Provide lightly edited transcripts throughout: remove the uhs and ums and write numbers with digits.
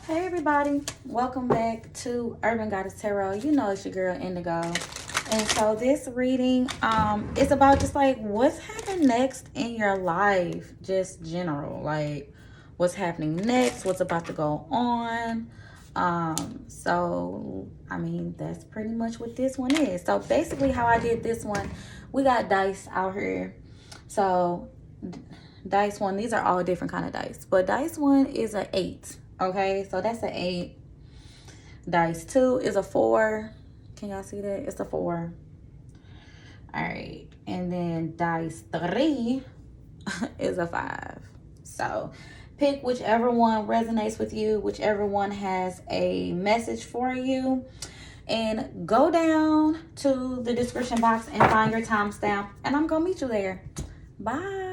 Hey everybody, welcome back to Urban Goddess Tarot. You know it's your girl Indigo. And so this reading is about just like what's happening next in your life, just general, like what's happening next, what's about to go on. So I mean that's pretty much what this one is. So basically how I did this one, we got dice out here. So dice one, these are all different kind of dice, but dice one is an 8. Okay, so that's an 8. Dice 2 is a 4. Can y'all see that? It's a 4. All right, and then dice 3 is a 5. So pick whichever one resonates with you, whichever one has a message for you, and go down to the description box and find your timestamp, and I'm gonna meet you there. Bye.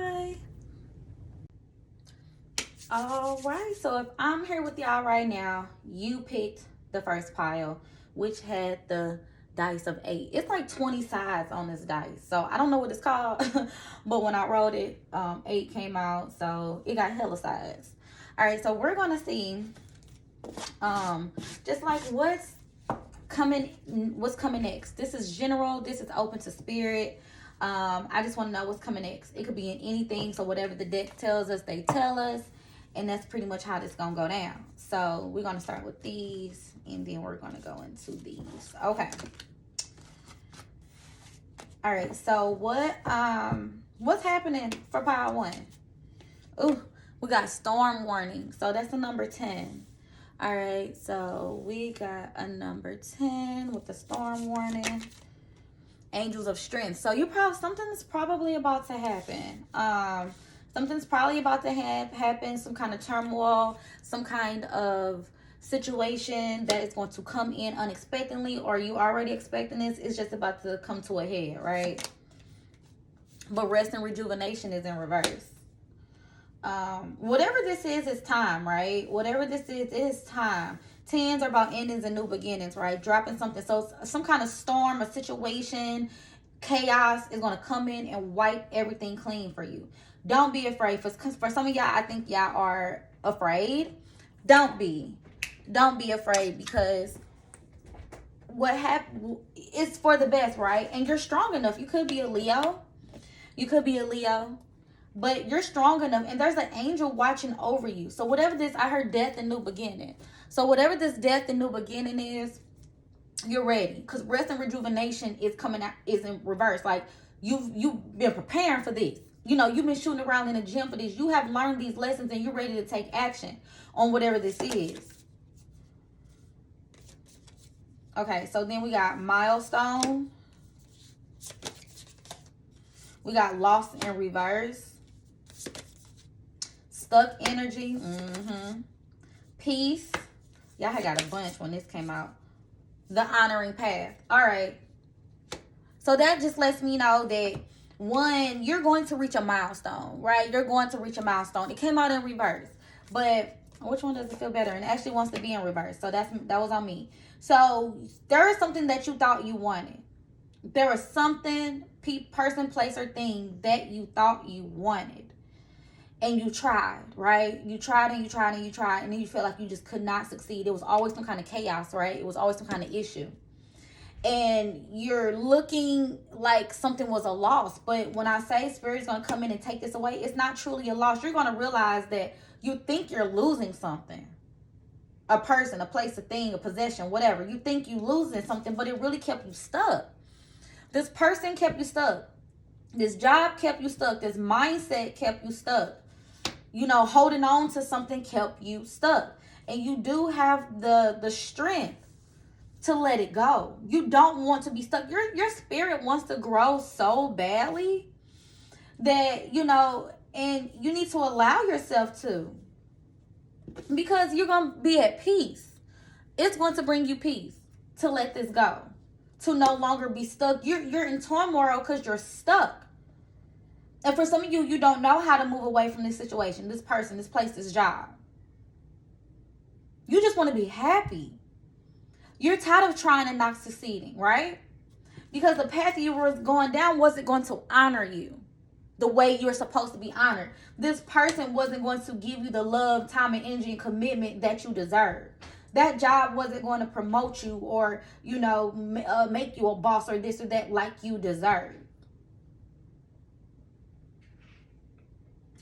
All right, so if I'm here with y'all right now, you picked the first pile, which had the dice of 8. It's like 20 sides on this dice, so I don't know what it's called, but when I wrote it, 8 came out, so it got hella sides. All right, so we're gonna see, just like what's coming next. This is general. This is open to spirit. I just want to know what's coming next. It could be in anything, so whatever the deck tells us, they tell us. And that's pretty much how this is going to go down. So we're going to start with these. And then we're going to go into these. Okay. All right. So what's happening for pile 1? Ooh, we got storm warning. So that's the number 10. All right. So we got a number 10 with the storm warning. Angels of strength. So something's probably about to happen. Something's probably about to happen, some kind of turmoil, some kind of situation that is going to come in unexpectedly, or you already expecting this. It's just about to come to a head, right? But rest and rejuvenation is in reverse. Whatever this is time, right? Whatever this is, it is time. 10s are about endings and new beginnings, right? Dropping something. So some kind of storm, a situation, chaos is going to come in and wipe everything clean for you. Don't be afraid. For some of y'all, I think y'all are afraid. Don't be afraid, because what happened is for the best, right? And you're strong enough. You could be a Leo. But you're strong enough, and there's an angel watching over you. So whatever this, I heard death and new beginning. So whatever this death and new beginning is, you're ready, because rest and rejuvenation is coming out, is in reverse. Like you've been preparing for this. You know, you've been shooting around in the gym for this. You have learned these lessons, and you're ready to take action on whatever this is. Okay, so then we got milestone. We got lost in reverse. Stuck energy. Peace. Y'all had got a bunch when this came out. The honoring path. All right. So that just lets me know that, one, you're going to reach a milestone, right? You're going to reach a milestone. It came out in reverse, but which one does it feel better? And it actually wants to be in reverse. So that was on me. So there is something that you thought you wanted. There was something, person, place, or thing that you thought you wanted. And you tried, right? You tried and you tried and you tried. And then you felt like you just could not succeed. It was always some kind of chaos, right? It was always some kind of issue. And you're looking like something was a loss. But when I say Spirit's going to come in and take this away, it's not truly a loss. You're going to realize that you think you're losing something. A person, a place, a thing, a possession, whatever. You think you're losing something, but it really kept you stuck. This person kept you stuck. This job kept you stuck. This mindset kept you stuck. You know, holding on to something kept you stuck. And you do have the strength to let it go. You don't want to be stuck. Your spirit wants to grow so badly that, you know, and you need to allow yourself to, because you're going to be at peace. It's going to bring you peace to let this go, to no longer be stuck. You're in turmoil because you're stuck. And for some of you, you don't know how to move away from this situation, this person, this place, this job. You just want to be happy. You're tired of trying and not succeeding, right? Because the path you were going down wasn't going to honor you. the way you're supposed to be honored. This person wasn't going to give you the love, time, and energy and commitment that you deserve. That job wasn't going to promote you or, make you a boss or this or that like you deserve.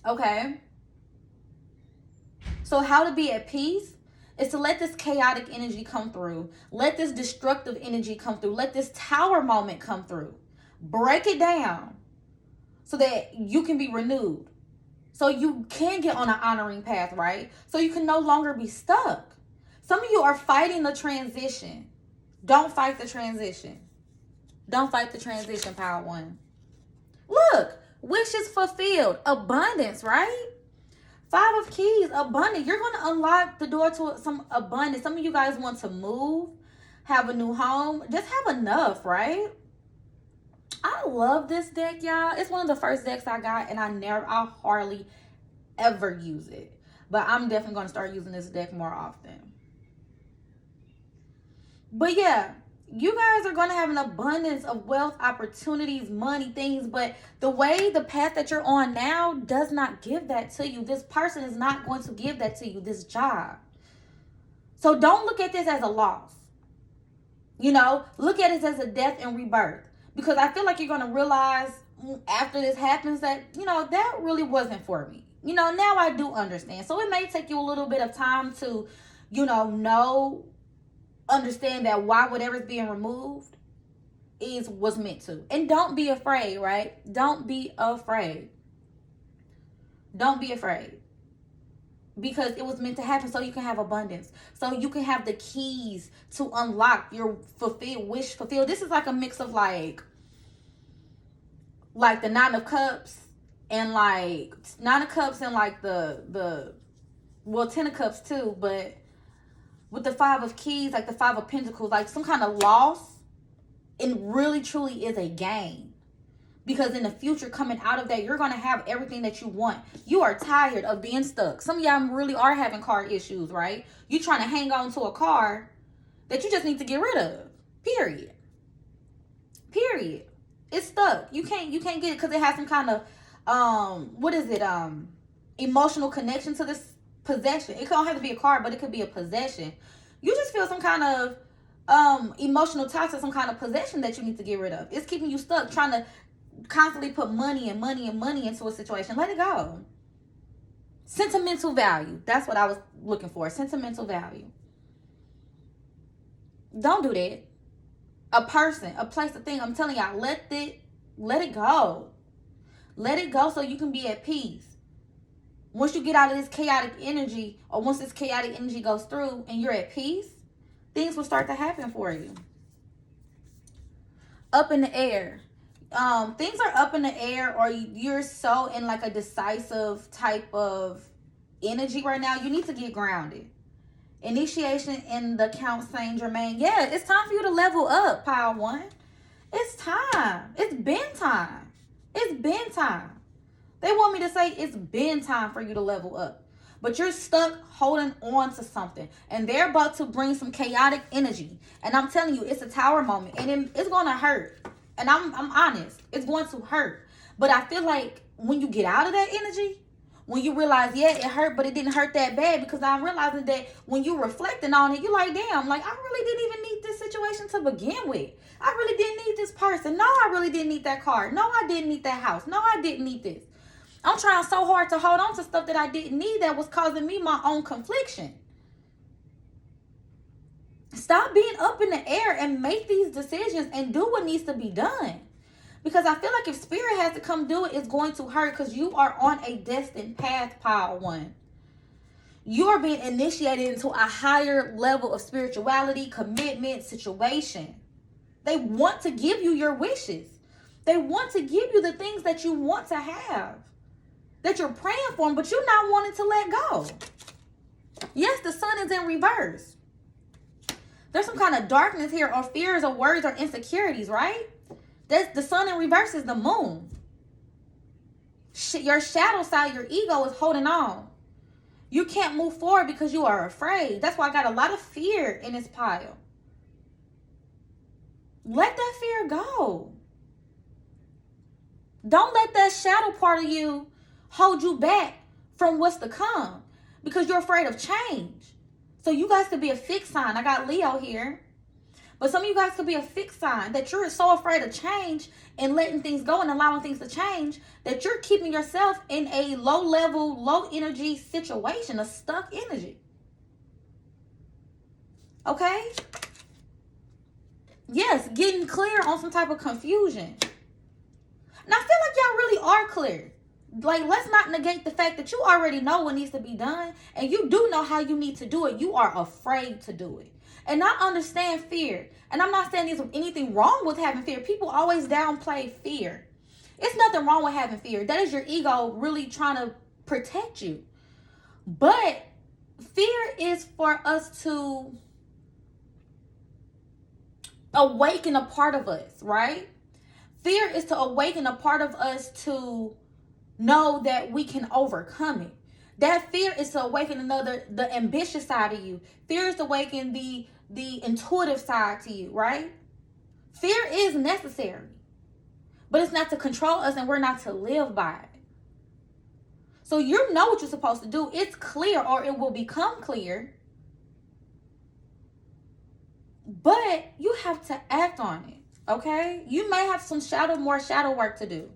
Okay? So how to be at peace is to let this chaotic energy come through. Let this destructive energy come through. Let this tower moment come through. Break it down so that you can be renewed. So you can get on an honoring path, right? So you can no longer be stuck. Some of you are fighting the transition. Don't fight the transition. Don't fight the transition, Power One. Look, wishes fulfilled. Abundance, right? 5 of Keys, abundance. You're going to unlock the door to some abundance. Some of you guys want to move, have a new home. Just have enough, right? I love this deck, y'all. It's one of the first decks I got, and I hardly ever use it. But I'm definitely going to start using this deck more often. But yeah, you guys are going to have an abundance of wealth, opportunities, money, things. But the path that you're on now does not give that to you. This person is not going to give that to you, this job. So don't look at this as a loss. Look at it as a death and rebirth. Because I feel like you're going to realize after this happens that, that really wasn't for me. Now I do understand. So it may take you a little bit of time to, understand that why whatever's being removed was meant to. And don't be afraid, right? Don't be afraid. Don't be afraid. Because it was meant to happen so you can have abundance. So you can have the keys to unlock your wish fulfilled. This is like a mix of like the 9 of Cups and like 9 of Cups and like the 10 of Cups too, but with the 5 of Keys, like the 5 of Pentacles, like some kind of loss, it really truly is a gain. Because in the future, coming out of that, you're going to have everything that you want. You are tired of being stuck. Some of y'all really are having car issues, right? You're trying to hang on to a car that you just need to get rid of. Period. It's stuck. You can't get it because it has some kind of, emotional connection to this possession. It don't have to be a car, but it could be a possession. You just feel some kind of emotional tie to some kind of possession that you need to get rid of. It's keeping you stuck, trying to constantly put money into a situation. Let it go. Sentimental value. That's what I was looking for. Sentimental value. Don't do that. A person, a place, a thing. I'm telling y'all, let it go. Let it go so you can be at peace. Once you get out of this chaotic energy, or once this chaotic energy goes through and you're at peace, things will start to happen for you. Up in the air. Things are up in the air, or you're so in like a decisive type of energy right now. You need to get grounded. Initiation in the Count Saint Germain. Yeah, it's time for you to level up, Pile One. It's time. It's been time. It's been time. They want me to say it's been time for you to level up. But you're stuck holding on to something. And they're about to bring some chaotic energy. And I'm telling you, it's a tower moment. And it's going to hurt. And I'm honest. It's going to hurt. But I feel like when you get out of that energy, when you realize, yeah, it hurt, but it didn't hurt that bad. Because I'm realizing that when you're reflecting on it, you're like, damn, like I really didn't even need this situation to begin with. I really didn't need this person. No, I really didn't need that car. No, I didn't need that house. No, I didn't need this. I'm trying so hard to hold on to stuff that I didn't need that was causing me my own confliction. Stop being up in the air and make these decisions and do what needs to be done. Because I feel like if spirit has to come do it, it's going to hurt because you are on a destined path, Pile One. You are being initiated into a higher level of spirituality, commitment, situation. They want to give you your wishes. They want to give you the things that you want to have, that you're praying for, but you're not wanting to let go. Yes, the sun is in reverse. There's some kind of darkness here, or fears, or worries, or insecurities, right? The sun in reverse is the moon. Your shadow side, your ego is holding on. You can't move forward because you are afraid. That's why I got a lot of fear in this pile. Let that fear go. Don't let that shadow part of you hold you back from what's to come because you're afraid of change. So you guys could be a fixed sign. I got Leo here. But some of you guys could be a fixed sign that you're so afraid of change and letting things go and allowing things to change that you're keeping yourself in a low level, low energy situation, a stuck energy. Okay? Yes, getting clear on some type of confusion. And I feel like y'all really are clear. Like, let's not negate the fact that you already know what needs to be done and you do know how you need to do it. You are afraid to do it. And I understand fear. And I'm not saying there's anything wrong with having fear. People always downplay fear. It's nothing wrong with having fear. That is your ego really trying to protect you. But fear is for us to awaken a part of us, right? Fear is to awaken a part of us to know that we can overcome it. That fear is to awaken the ambitious side of you. Fear is to awaken the intuitive side to you, right? Fear is necessary, but it's not to control us and we're not to live by it. So you know what you're supposed to do. It's clear, or it will become clear, but you have to act on it, okay? You may have some more shadow work to do.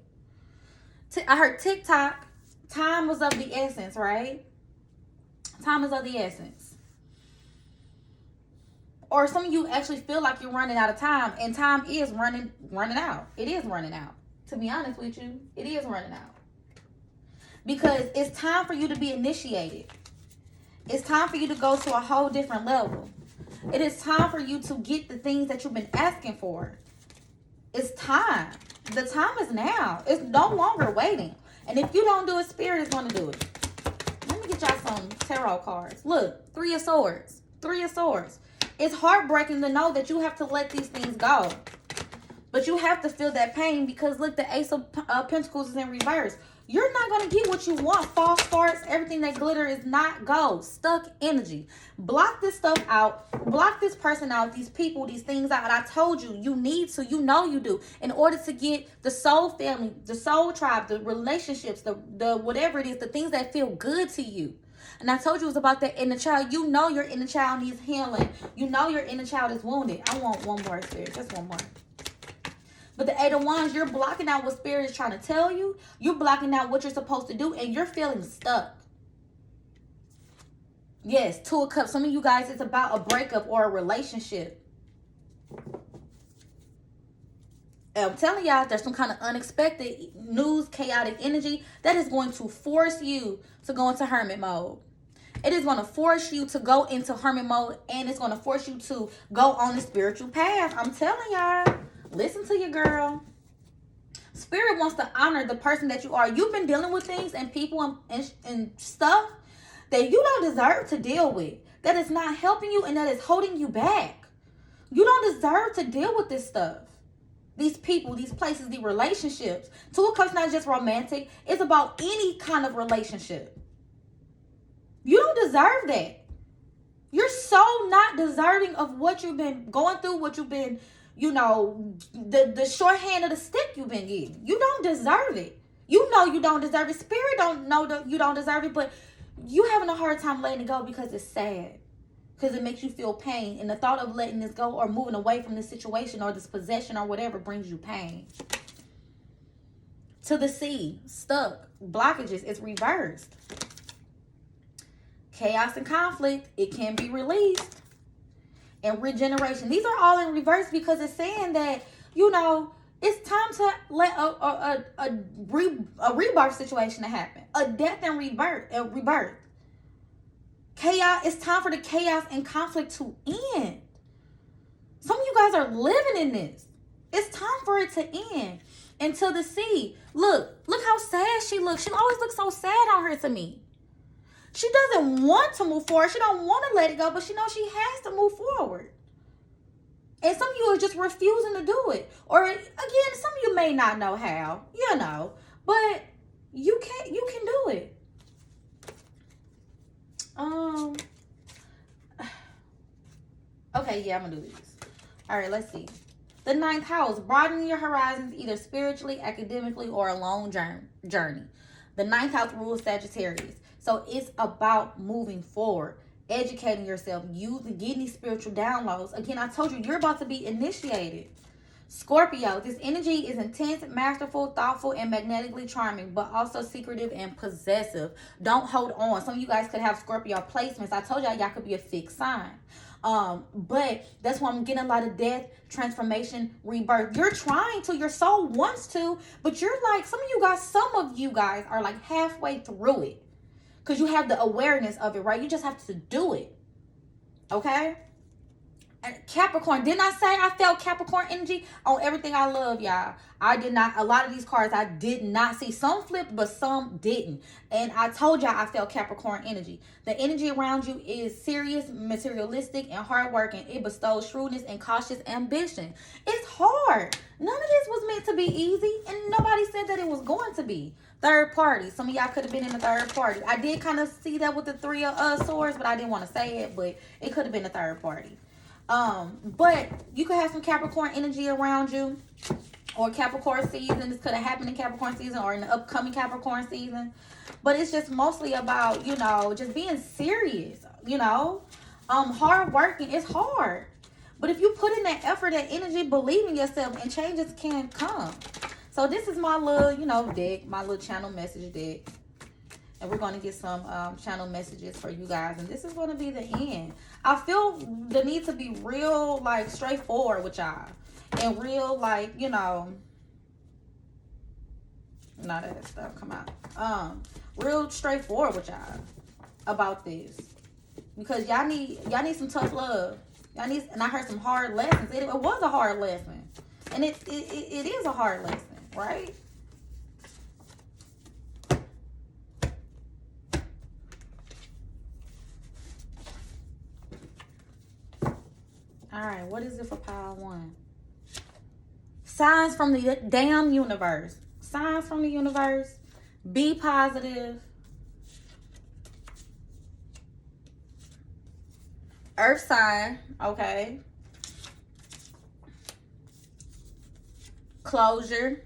I heard TikTok, time was of the essence, right? Time is of the essence. Or some of you actually feel like you're running out of time, and time is running out. It is running out. To be honest with you, it is running out. Because it's time for you to be initiated. It's time for you to go to a whole different level. It is time for you to get the things that you've been asking for. It's time. The time is now. It's no longer waiting. And if you don't do it, Spirit is going to do it. Let me get y'all some tarot cards. Look, 3 of Swords. 3 of Swords. It's heartbreaking to know that you have to let these things go. But you have to feel that pain because, look, the Ace of Pentacles is in reverse. You're not going to get what you want. False starts, everything that glitter is not gold. Stuck energy. Block this stuff out. Block this person out, these people, these things out. And I told you, you need to. You know you do. In order to get the soul family, the soul tribe, the relationships, the whatever it is, the things that feel good to you. And I told you it was about that inner child. You know your inner child needs healing. You know your inner child is wounded. I want one more, Spirit. Just one more. But the 8 of Wands, you're blocking out what Spirit is trying to tell you. You're blocking out what you're supposed to do. And you're feeling stuck. Yes, 2 of Cups. Some of you guys, it's about a breakup or a relationship. And I'm telling y'all, there's some kind of unexpected news, chaotic energy that is going to force you to go into hermit mode. It is going to force you to go into hermit mode. And it's going to force you to go on the spiritual path. I'm telling y'all. Listen to your girl. Spirit wants to honor the person that you are. You've been dealing with things and people and stuff that you don't deserve to deal with. That is not helping you and that is holding you back. You don't deserve to deal with this stuff. These people, these places, these relationships. 2 of Cups not just romantic. It's about any kind of relationship. You don't deserve that. You're so not deserving of what you've been going through, what you've been, you know, the shorthand of the stick you've been getting. You don't deserve it. You know you don't deserve it. Spirit don't know that you don't deserve it, but you having a hard time letting it go because it's sad. Because it makes you feel pain. And the thought of letting this go or moving away from this situation or this possession or whatever brings you pain. To the sea, stuck, blockages, it's reversed. Chaos and conflict, it can be released. And regeneration. These are all in reverse because it's saying that, you know, it's time to let a rebirth situation to happen. A death and rebirth. Chaos. It's time for the chaos and conflict to end. Some of you guys are living in this. It's time for it to end. And to the sea. Look how sad she looks. She always looks so sad on her to me. She doesn't want to move forward. She don't want to let it go, but she knows she has to move forward. And some of you are just refusing to do it. Or again, some of you may not know how, you know, but you can do it. Okay, yeah, I'm gonna do this. All right, let's see. The ninth house, broadening your horizons either spiritually, academically, or a long journey. The ninth house rules Sagittarius. So it's about moving forward, educating yourself, getting these spiritual downloads. Again, I told you, you're about to be initiated. Scorpio, this energy is intense, masterful, thoughtful, and magnetically charming, but also secretive and possessive. Don't hold on. Some of you guys could have Scorpio placements. I told y'all could be a fixed sign. But that's why I'm getting a lot of death, transformation, rebirth. You're trying to, your soul wants to, but you're like, some of you guys are like halfway through it. Because you have the awareness of it, right? You just have to do it. Okay? And Capricorn, didn't I say I felt Capricorn energy on everything I love, y'all? I did not. A lot of these cards I did not see. Some flipped, but some didn't. And I told y'all I felt Capricorn energy. The energy around you is serious, materialistic, and hardworking. It bestows shrewdness and cautious ambition. It's hard. None of this was meant to be easy, and nobody said that it was going to be. Third party. Some of y'all could have been in the third party. I did kind of see that with the three of swords, but I didn't want to say it, but it could have been the third party. But you could have some Capricorn energy around you, or Capricorn season. This could have happened in Capricorn season or in the upcoming Capricorn season. But it's just mostly about, just being serious, hard working. It's hard. But if you put in that effort and energy, believe in yourself, and changes can come. So this is my little, deck, my little channel message deck. And we're going to get some channel messages for you guys. And this is going to be the end. I feel the need to be real, straightforward with y'all. And real, none of that stuff come out. Real straightforward with y'all about this. Because y'all need some tough love. And I heard some hard lessons. It was a hard lesson. And it is a hard lesson, right? All right, what is it for pile one? Signs from the damn universe. Signs from the universe. Be positive. Earth sign, okay. Closure.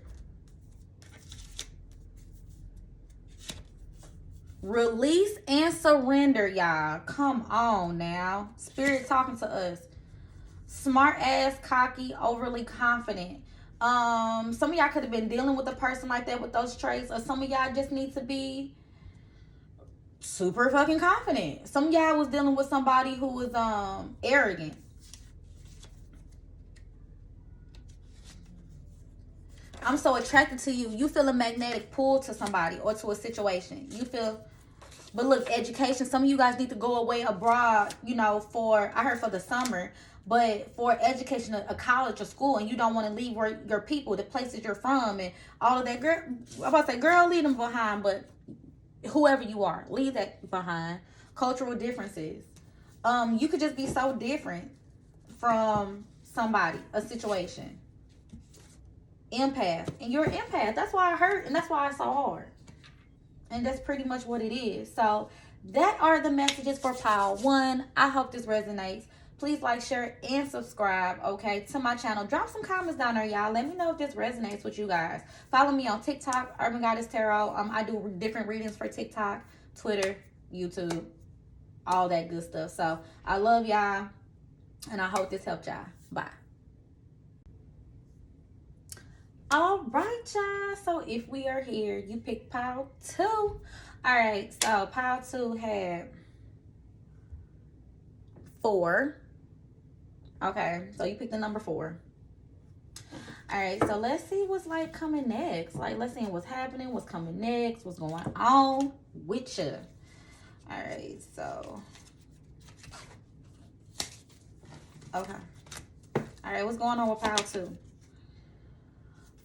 Release and surrender, y'all. Come on now. Spirit talking to us. Smart ass, cocky, overly confident. Some of y'all could have been dealing with a person like that with those traits, or some of y'all just need to be super fucking confident. Some of y'all was dealing with somebody who was arrogant. I'm so attracted to you. You feel a magnetic pull to somebody or to a situation. You feel, but look, education. Some of you guys need to go away abroad, I heard for the summer. But for education, a college or school, and you don't want to leave your people, the places you're from, and all of that. Girl, I'm about to say, girl, leave them behind, but whoever you are, leave that behind. Cultural differences. You could just be so different from somebody, a situation. Empath. And you're an empath. That's why I hurt, and that's why it's so hard. And that's pretty much what it is. So that are the messages for pile one. I hope this resonates. Please like, share, and subscribe, okay, to my channel. Drop some comments down there, y'all. Let me know if this resonates with you guys. Follow me on TikTok, Urban Goddess Tarot. I do different readings for TikTok, Twitter, YouTube, all that good stuff. So I love y'all, and I hope this helped y'all. Bye. All right, y'all. So if we are here, you picked pile two. All right, so pile two had 4. Okay, so you picked the number 4. All right, so let's see what's coming next. Let's see what's happening, what's coming next, what's going on with you. All right, so. Okay. All right, what's going on with pile 2?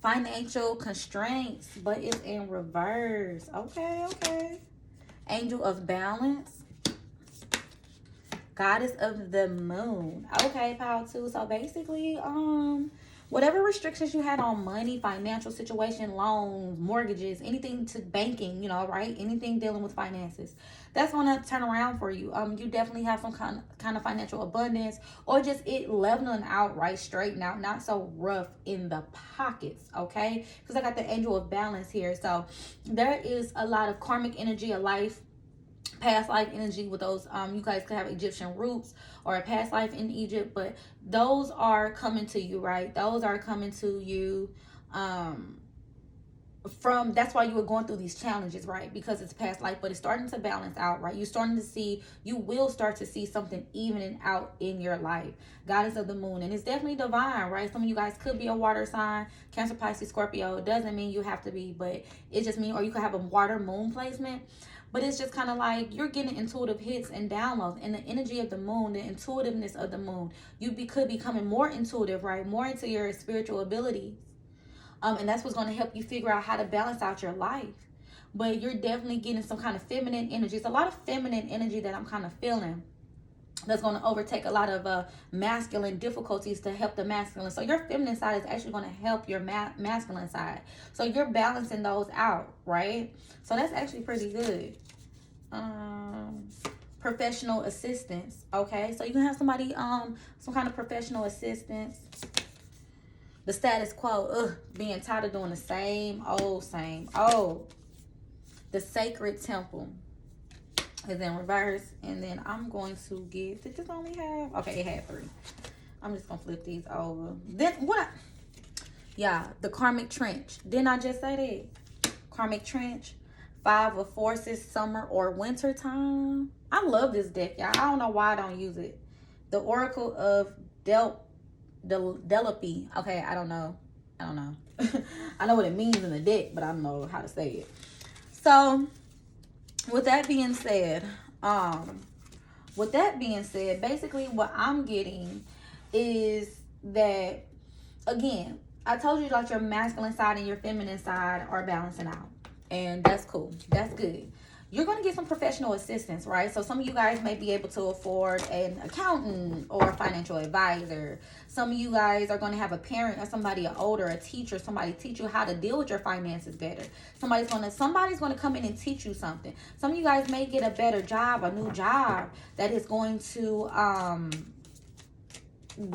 Financial constraints, but it's in reverse. Okay. Angel of balance. Goddess of the moon. Okay, pile 2. So basically, Whatever restrictions you had on money, financial situation, loans, mortgages, anything to banking, you know, right? Anything dealing with finances, that's going to turn around for you. You definitely have some kind of financial abundance, or just it leveling out, right? Straighten out, not so rough in the pockets, okay? Because I got the angel of balance here. So there is a lot of karmic energy, a life, past life energy with those. You guys could have Egyptian roots or a past life in Egypt, but those are coming to you, right? Those are coming to you from, that's why you were going through these challenges, right? Because it's past life, but it's starting to balance out, right? You will start to see something evening out in your life. Goddess of the moon, and it's definitely divine, right? Some of you guys could be a water sign, Cancer, Pisces, Scorpio. It doesn't mean you have to be, but it just means, or you could have a water moon placement. But it's just kind of like you're getting intuitive hits and downloads, and the energy of the moon, the intuitiveness of the moon, could be becoming more intuitive, right? More into your spiritual abilities. And that's what's going to help you figure out how to balance out your life. But you're definitely getting some kind of feminine energy. It's a lot of feminine energy that I'm kind of feeling, that's going to overtake a lot of masculine difficulties to help the masculine. So your feminine side is actually going to help your masculine side. So you're balancing those out, right? So that's actually pretty good. Professional assistance, okay? So you can have somebody, some kind of professional assistance. The status quo, being tired of doing the same old. The sacred temple is in reverse, and then I'm going to get, did this only have, okay, it had 3. I'm just gonna flip these over. Then the karmic trench. Didn't I just say that? Karmic trench, 5 of forces, summer or winter time. I love this deck, y'all. I don't know why I don't use it. The Oracle of Delphi. Okay, I don't know. I know what it means in the deck, but I don't know how to say it. So with that being said, basically what I'm getting is that, again, I told you like your masculine side and your feminine side are balancing out, and that's cool. That's good. You're going to get some professional assistance, right? So some of you guys may be able to afford an accountant or a financial advisor. Some of you guys are going to have a parent or somebody older, a teacher, somebody teach you how to deal with your finances better. Somebody's going to come in and teach you something. Some of you guys may get a better job, a new job that is going to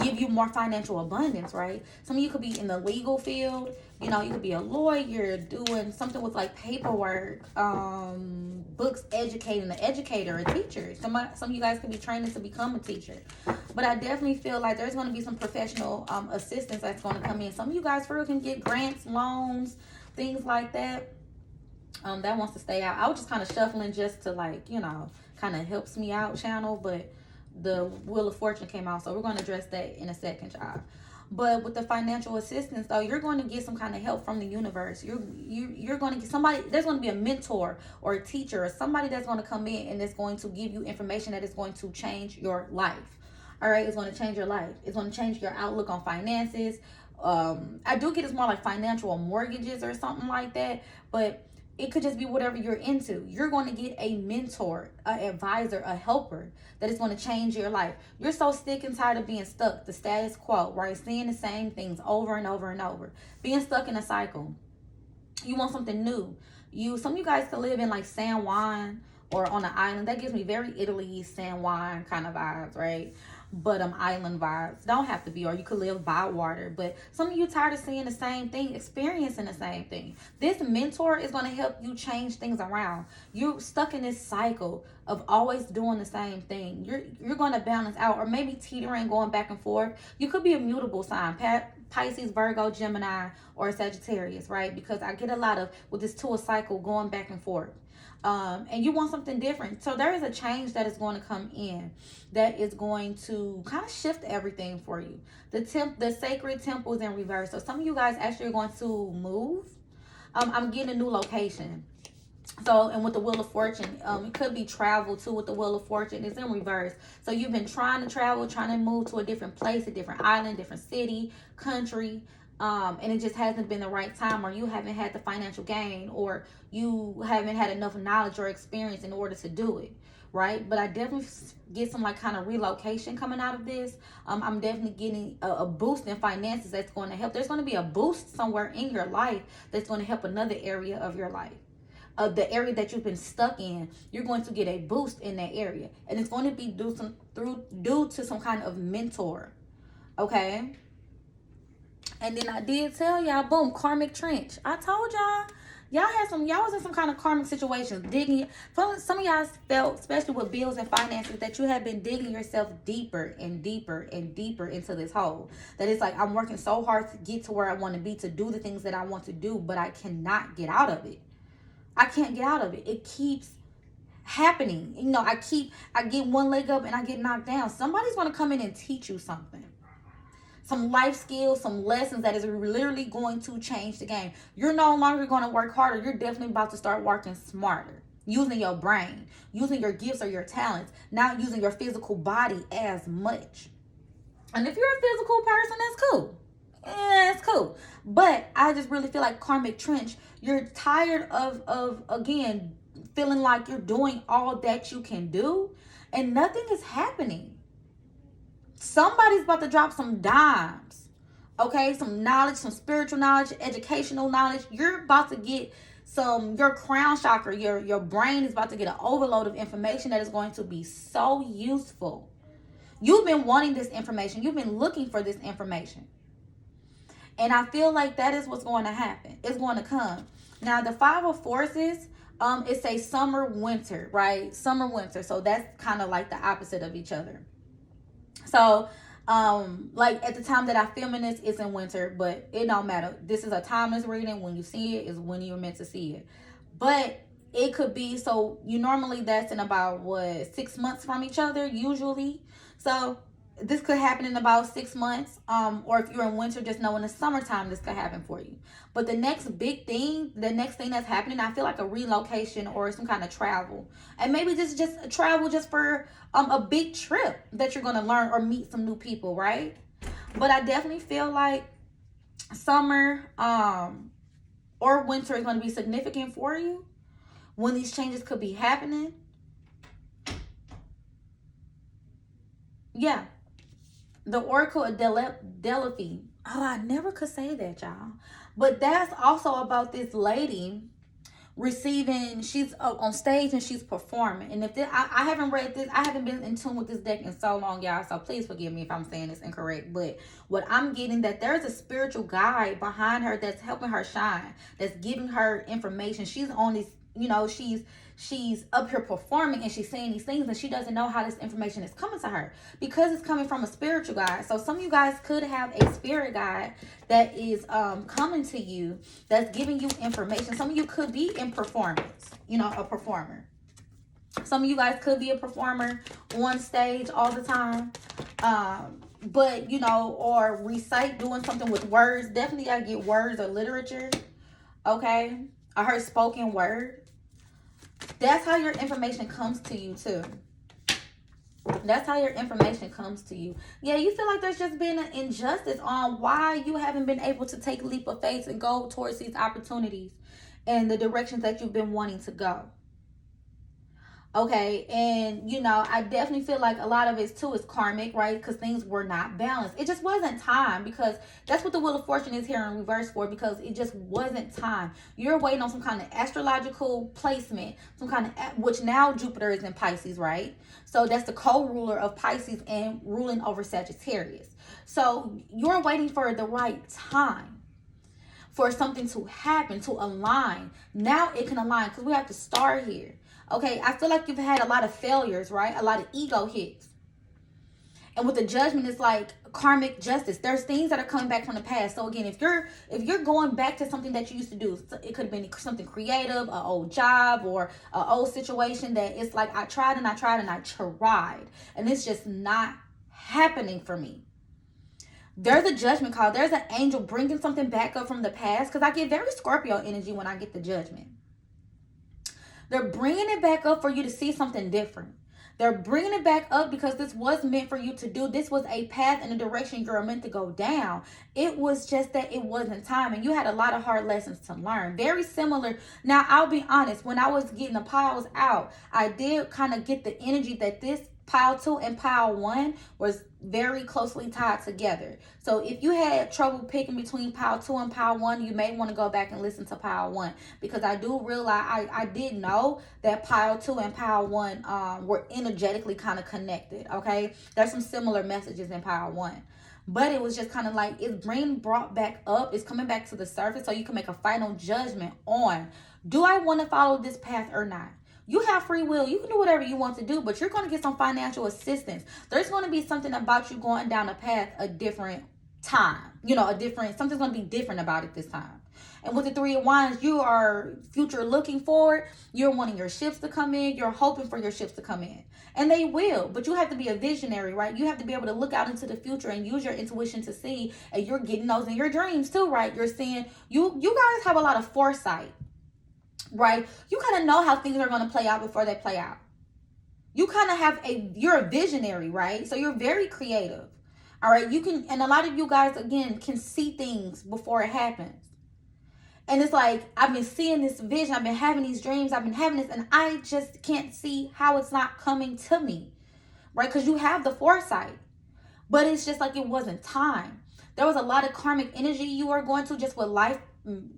give you more financial abundance, right? Some of you could be in the legal field. You know, you could be a lawyer doing something with like paperwork, books, educating, an educator, a teacher. Some of you guys could be training to become a teacher. But I definitely feel like there's going to be some professional assistance that's going to come in. Some of you guys for real can get grants, loans, things like that. That wants to stay out. I was just kind of shuffling just to like, you know, kind of helps me out channel, but the Wheel of Fortune came out, so we're going to address that in a second, y'all. But with the financial assistance, though, you're going to get some kind of help from the universe. You're going to get somebody. There's going to be a mentor or a teacher or somebody that's going to come in and that's going to give you information that is going to change your life. All right, it's going to change your life. It's going to change your outlook on finances. I do get it's more like financial mortgages or something like that, but it could just be whatever you're into. You're going to get a mentor, an advisor, a helper that is going to change your life. You're so sick and tired of being stuck, the status quo, right? Seeing the same things over and over and over. Being stuck in a cycle. You want something new. Some of you guys could live in like San Juan or on an island. That gives me very Italy, San Juan kind of vibes, right? But island vibes don't have to be, or you could live by water. But some of you tired of seeing the same thing, experiencing the same thing. This mentor is going to help you change things around. You're stuck in this cycle of always doing the same thing. You're going to balance out, or maybe teetering, going back and forth. You could be a mutable sign, Pisces, Virgo, Gemini, or Sagittarius, right? Because I get a lot of with this 2 cycle going back and forth. And you want something different. So there is a change that is going to come in that is going to kind of shift everything for you. The sacred temple is in reverse. So some of you guys actually are going to move. I'm getting a new location. So, and with the Wheel of Fortune, it could be travel too with the Wheel of Fortune. It's in reverse. So you've been trying to travel, trying to move to a different place, a different island, different city, country. And it just hasn't been the right time, or you haven't had the financial gain, or you haven't had enough knowledge or experience in order to do it, right? But I definitely get some like kind of relocation coming out of this. I'm definitely getting a boost in finances that's going to help. There's going to be a boost somewhere in your life that's going to help another area of your life. The area that you've been stuck in, you're going to get a boost in that area, and it's going to be due to some kind of mentor. Okay. And then I did tell y'all, boom, karmic trench. I told y'all was in some kind of karmic situations, digging. Some of y'all felt, especially with bills and finances, that you have been digging yourself deeper and deeper and deeper into this hole. That it's like, I'm working so hard to get to where I want to be, to do the things that I want to do, but I cannot get out of it. I can't get out of it. It keeps happening. You know, I get one leg up and I get knocked down. Somebody's going to come in and teach you something. Some life skills, some lessons that is literally going to change the game. You're no longer going to work harder. You're definitely about to start working smarter. Using your brain, using your gifts or your talents, not using your physical body as much. And if you're a physical person, that's cool. Yeah, it's cool. But I just really feel like karmic trench, you're tired of again, feeling like you're doing all that you can do and nothing is happening. Somebody's about to drop some dimes. Okay, some knowledge, some spiritual knowledge, educational knowledge. You're about to get your crown chakra, your brain is about to get an overload of information that is going to be so useful. You've been wanting this information. You've been looking for this information. And I feel like that is what's going to happen. It's going to come. Now, the Five of Forces, it's a summer, winter, right? Summer, winter. So that's kind of like the opposite of each other. So, like at the time that I'm filming this, it's in winter, but it don't matter. This is a timeless reading. When you see it is when you're meant to see it. But it could be, so you normally that's in about 6 months from each other, usually. So this could happen in about 6 months. Or if you're in winter, just know in the summertime this could happen for you. But the next thing that's happening, I feel like a relocation or some kind of travel. And maybe this is just travel just for a big trip that you're gonna learn or meet some new people, right? But I definitely feel like summer or winter is gonna be significant for you when these changes could be happening. Yeah. The Oracle of Delphi. Oh, I never could say that, y'all. But that's also about this lady receiving, she's on stage and she's performing. And if this, I haven't read this, I haven't been in tune with this deck in so long, y'all. So please forgive me if I'm saying this incorrect. But what I'm getting, that there's a spiritual guide behind her that's helping her shine, that's giving her information. She's on this, you know, she's up here performing and she's saying these things and she doesn't know how this information is coming to her because it's coming from a spiritual guide. So some of you guys could have a spirit guide that is coming to you, that's giving you information. Some of you could be in performance, you know, a performer. Some of you guys could be a performer on stage all the time. But, you know, or recite, doing something with words. Definitely gotta get words or literature. Okay. I heard spoken word. That's how your information comes to you too. That's how your information comes to you. Yeah, you feel like there's just been an injustice on why you haven't been able to take a leap of faith and go towards these opportunities and the directions that you've been wanting to go. Okay, and you know, I definitely feel like a lot of it too is karmic, right? Because things were not balanced. It just wasn't time, because that's what the Wheel of Fortune is here in reverse for, because it just wasn't time. You're waiting on some kind of astrological placement, some kind of, which now Jupiter is in Pisces, right? So that's the co-ruler of Pisces and ruling over Sagittarius. So you're waiting for the right time for something to happen, to align. Now it can align, because we have to start here. Okay, I feel like you've had a lot of failures, right? A lot of ego hits. And with the Judgment, it's like karmic justice. There's things that are coming back from the past. So again, if you're going back to something that you used to do, it could have been something creative, an old job, or an old situation that it's like, I tried and I tried and I tried, and it's just not happening for me. There's a Judgment call. There's an angel bringing something back up from the past, because I get very Scorpio energy when I get the Judgment. They're bringing it back up for you to see something different. They're bringing it back up because this was meant for you to do. This was a path and a direction you're meant to go down. It was just that it wasn't time, and you had a lot of hard lessons to learn. Very similar. Now, I'll be honest. When I was getting the piles out, I did kind of get the energy that this pile 2 and pile 1 was very closely tied together. So if you had trouble picking between pile 2 and pile 1, you may want to go back and listen to pile 1, because I do realize I did know that pile 2 and pile 1 were energetically kind of connected. Okay, there's some similar messages in pile 1, but it was just kind of like it's being brought back up, it's coming back to the surface, so you can make a final judgment on, do I want to follow this path or not? You have free will. You can do whatever you want to do, but you're going to get some financial assistance. There's going to be something about you going down a path a different time. Something's going to be different about it this time. And with the 3 of Wands, you are future looking forward. You're wanting your ships to come in. You're hoping for your ships to come in. And they will, but you have to be a visionary, right? You have to be able to look out into the future and use your intuition to see, and you're getting those in your dreams too, right? You're seeing, you guys have a lot of foresight. Right? You kind of know how things are going to play out before they play out. You kind of you're a visionary, right? So you're very creative. All right. And a lot of you guys, again, can see things before it happens. And it's like, I've been seeing this vision. I've been having these dreams. I've been having this, and I just can't see how it's not coming to me. Right? Because you have the foresight. But it's just like it wasn't time. There was a lot of karmic energy you were going to just with life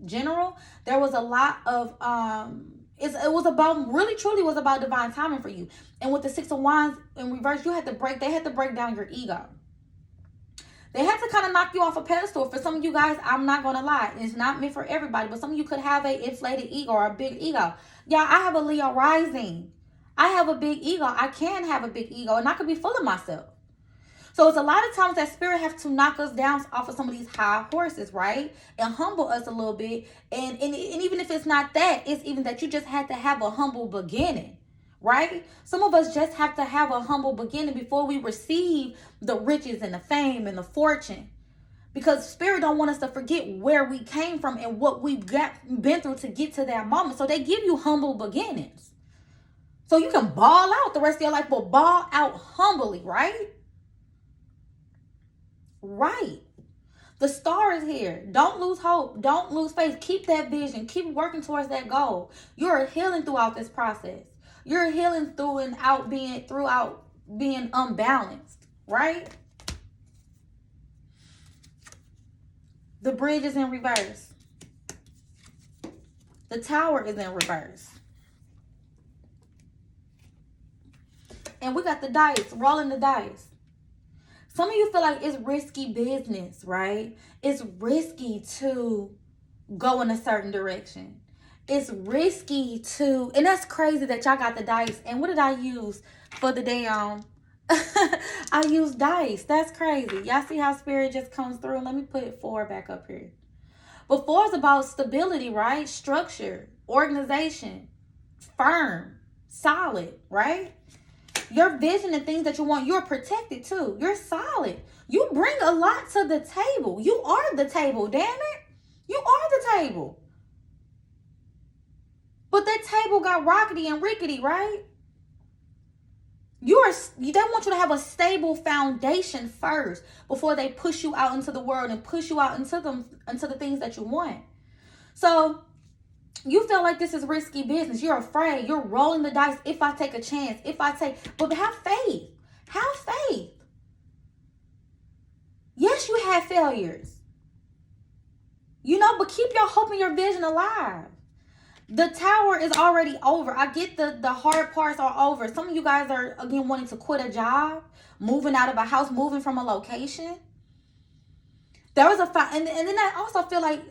general. There was a lot of it was about, really truly was about divine timing for you. And with the 6 of Wands in reverse, they had to break down your ego. They had to kind of knock you off a pedestal. For some of you guys, I'm not gonna lie, it's not meant for everybody, but some of you could have an inflated ego or a big ego. Yeah, I have a Leo rising. I have a big ego. I can have a big ego, and I could be full of myself. So it's a lot of times that spirit has to knock us down off of some of these high horses, right? And humble us a little bit. And even if it's not that, it's even that you just had to have a humble beginning, right? Some of us just have to have a humble beginning before we receive the riches and the fame and the fortune. Because spirit don't want us to forget where we came from and what we've been through to get to that moment. So they give you humble beginnings. So you can ball out the rest of your life, but ball out humbly, right? Right. The star is here. Don't lose hope. Don't lose faith. Keep that vision. Keep working towards that goal. You're healing throughout this process. You're healing throughout being unbalanced, right? The bridge is in reverse. The tower is in reverse. And we got the dice, rolling the dice. Some of you feel like it's risky business, right? It's risky to go in a certain direction. It's risky to, and that's crazy that y'all got the dice. And what did I use for the damn? I used dice. That's crazy. Y'all see how spirit just comes through? Let me put 4 back up here. But 4 is about stability, right? Structure, organization, firm, solid, right? Your vision and things that you want, you're protected too. You're solid. You bring a lot to the table. You are the table, damn it. You are the table. But that table got rockety and rickety, right? They want you to have a stable foundation first before they push you out into the world and push you out into the things that you want. So you feel like this is risky business. You're afraid. You're rolling the dice. If I take a chance, but have faith. Have faith. Yes, you have failures. But keep your hope and your vision alive. The tower is already over. I get the hard parts are over. Some of you guys are, again, wanting to quit a job, moving out of a house, moving from a location. There was and then I also feel like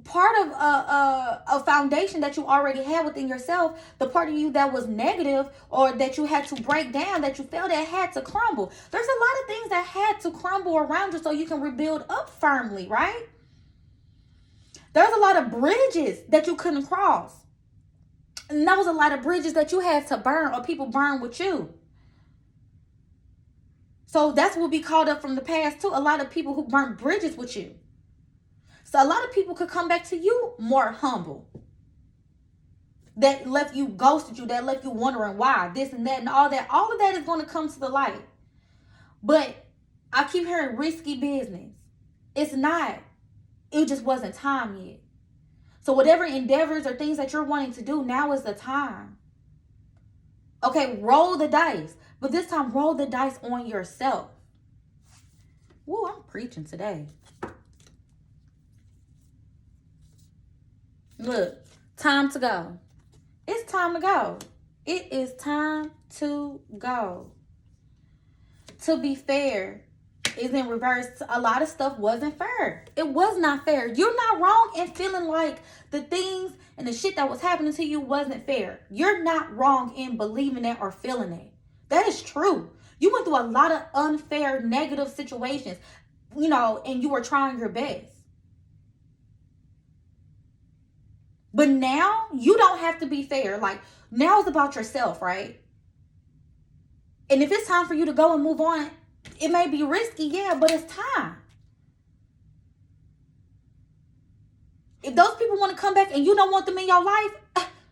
part of a foundation that you already had within yourself, the part of you that was negative or that you had to break down, that you felt that had to crumble. There's a lot of things that had to crumble around you so you can rebuild up firmly, right? There's a lot of bridges that you couldn't cross. And that was a lot of bridges that you had to burn or people burn with you. So that's what we called up from the past too. A lot of people who burnt bridges with you. So a lot of people could come back to you more humble. that left you, ghosted you, that left you wondering why, this and that and all that. All of that is going to come to the light. But I keep hearing risky business. It's not. It just wasn't time yet. So whatever endeavors or things that you're wanting to do, now is the time. Okay, roll the dice. But this time, roll the dice on yourself. Woo, I'm preaching today. Look, time to go. It's time to go. It is time to go. To be fair is in reverse. A lot of stuff wasn't fair. It was not fair. You're not wrong in feeling like the things and the shit that was happening to you wasn't fair. You're not wrong in believing that or feeling it. That is true. You went through a lot of unfair, negative situations, you know, and you were trying your best. But now you don't have to be fair. Like, now it's about yourself, right? And if it's time for you to go and move on, it may be risky, yeah, but it's time. If those people want to come back and you don't want them in your life,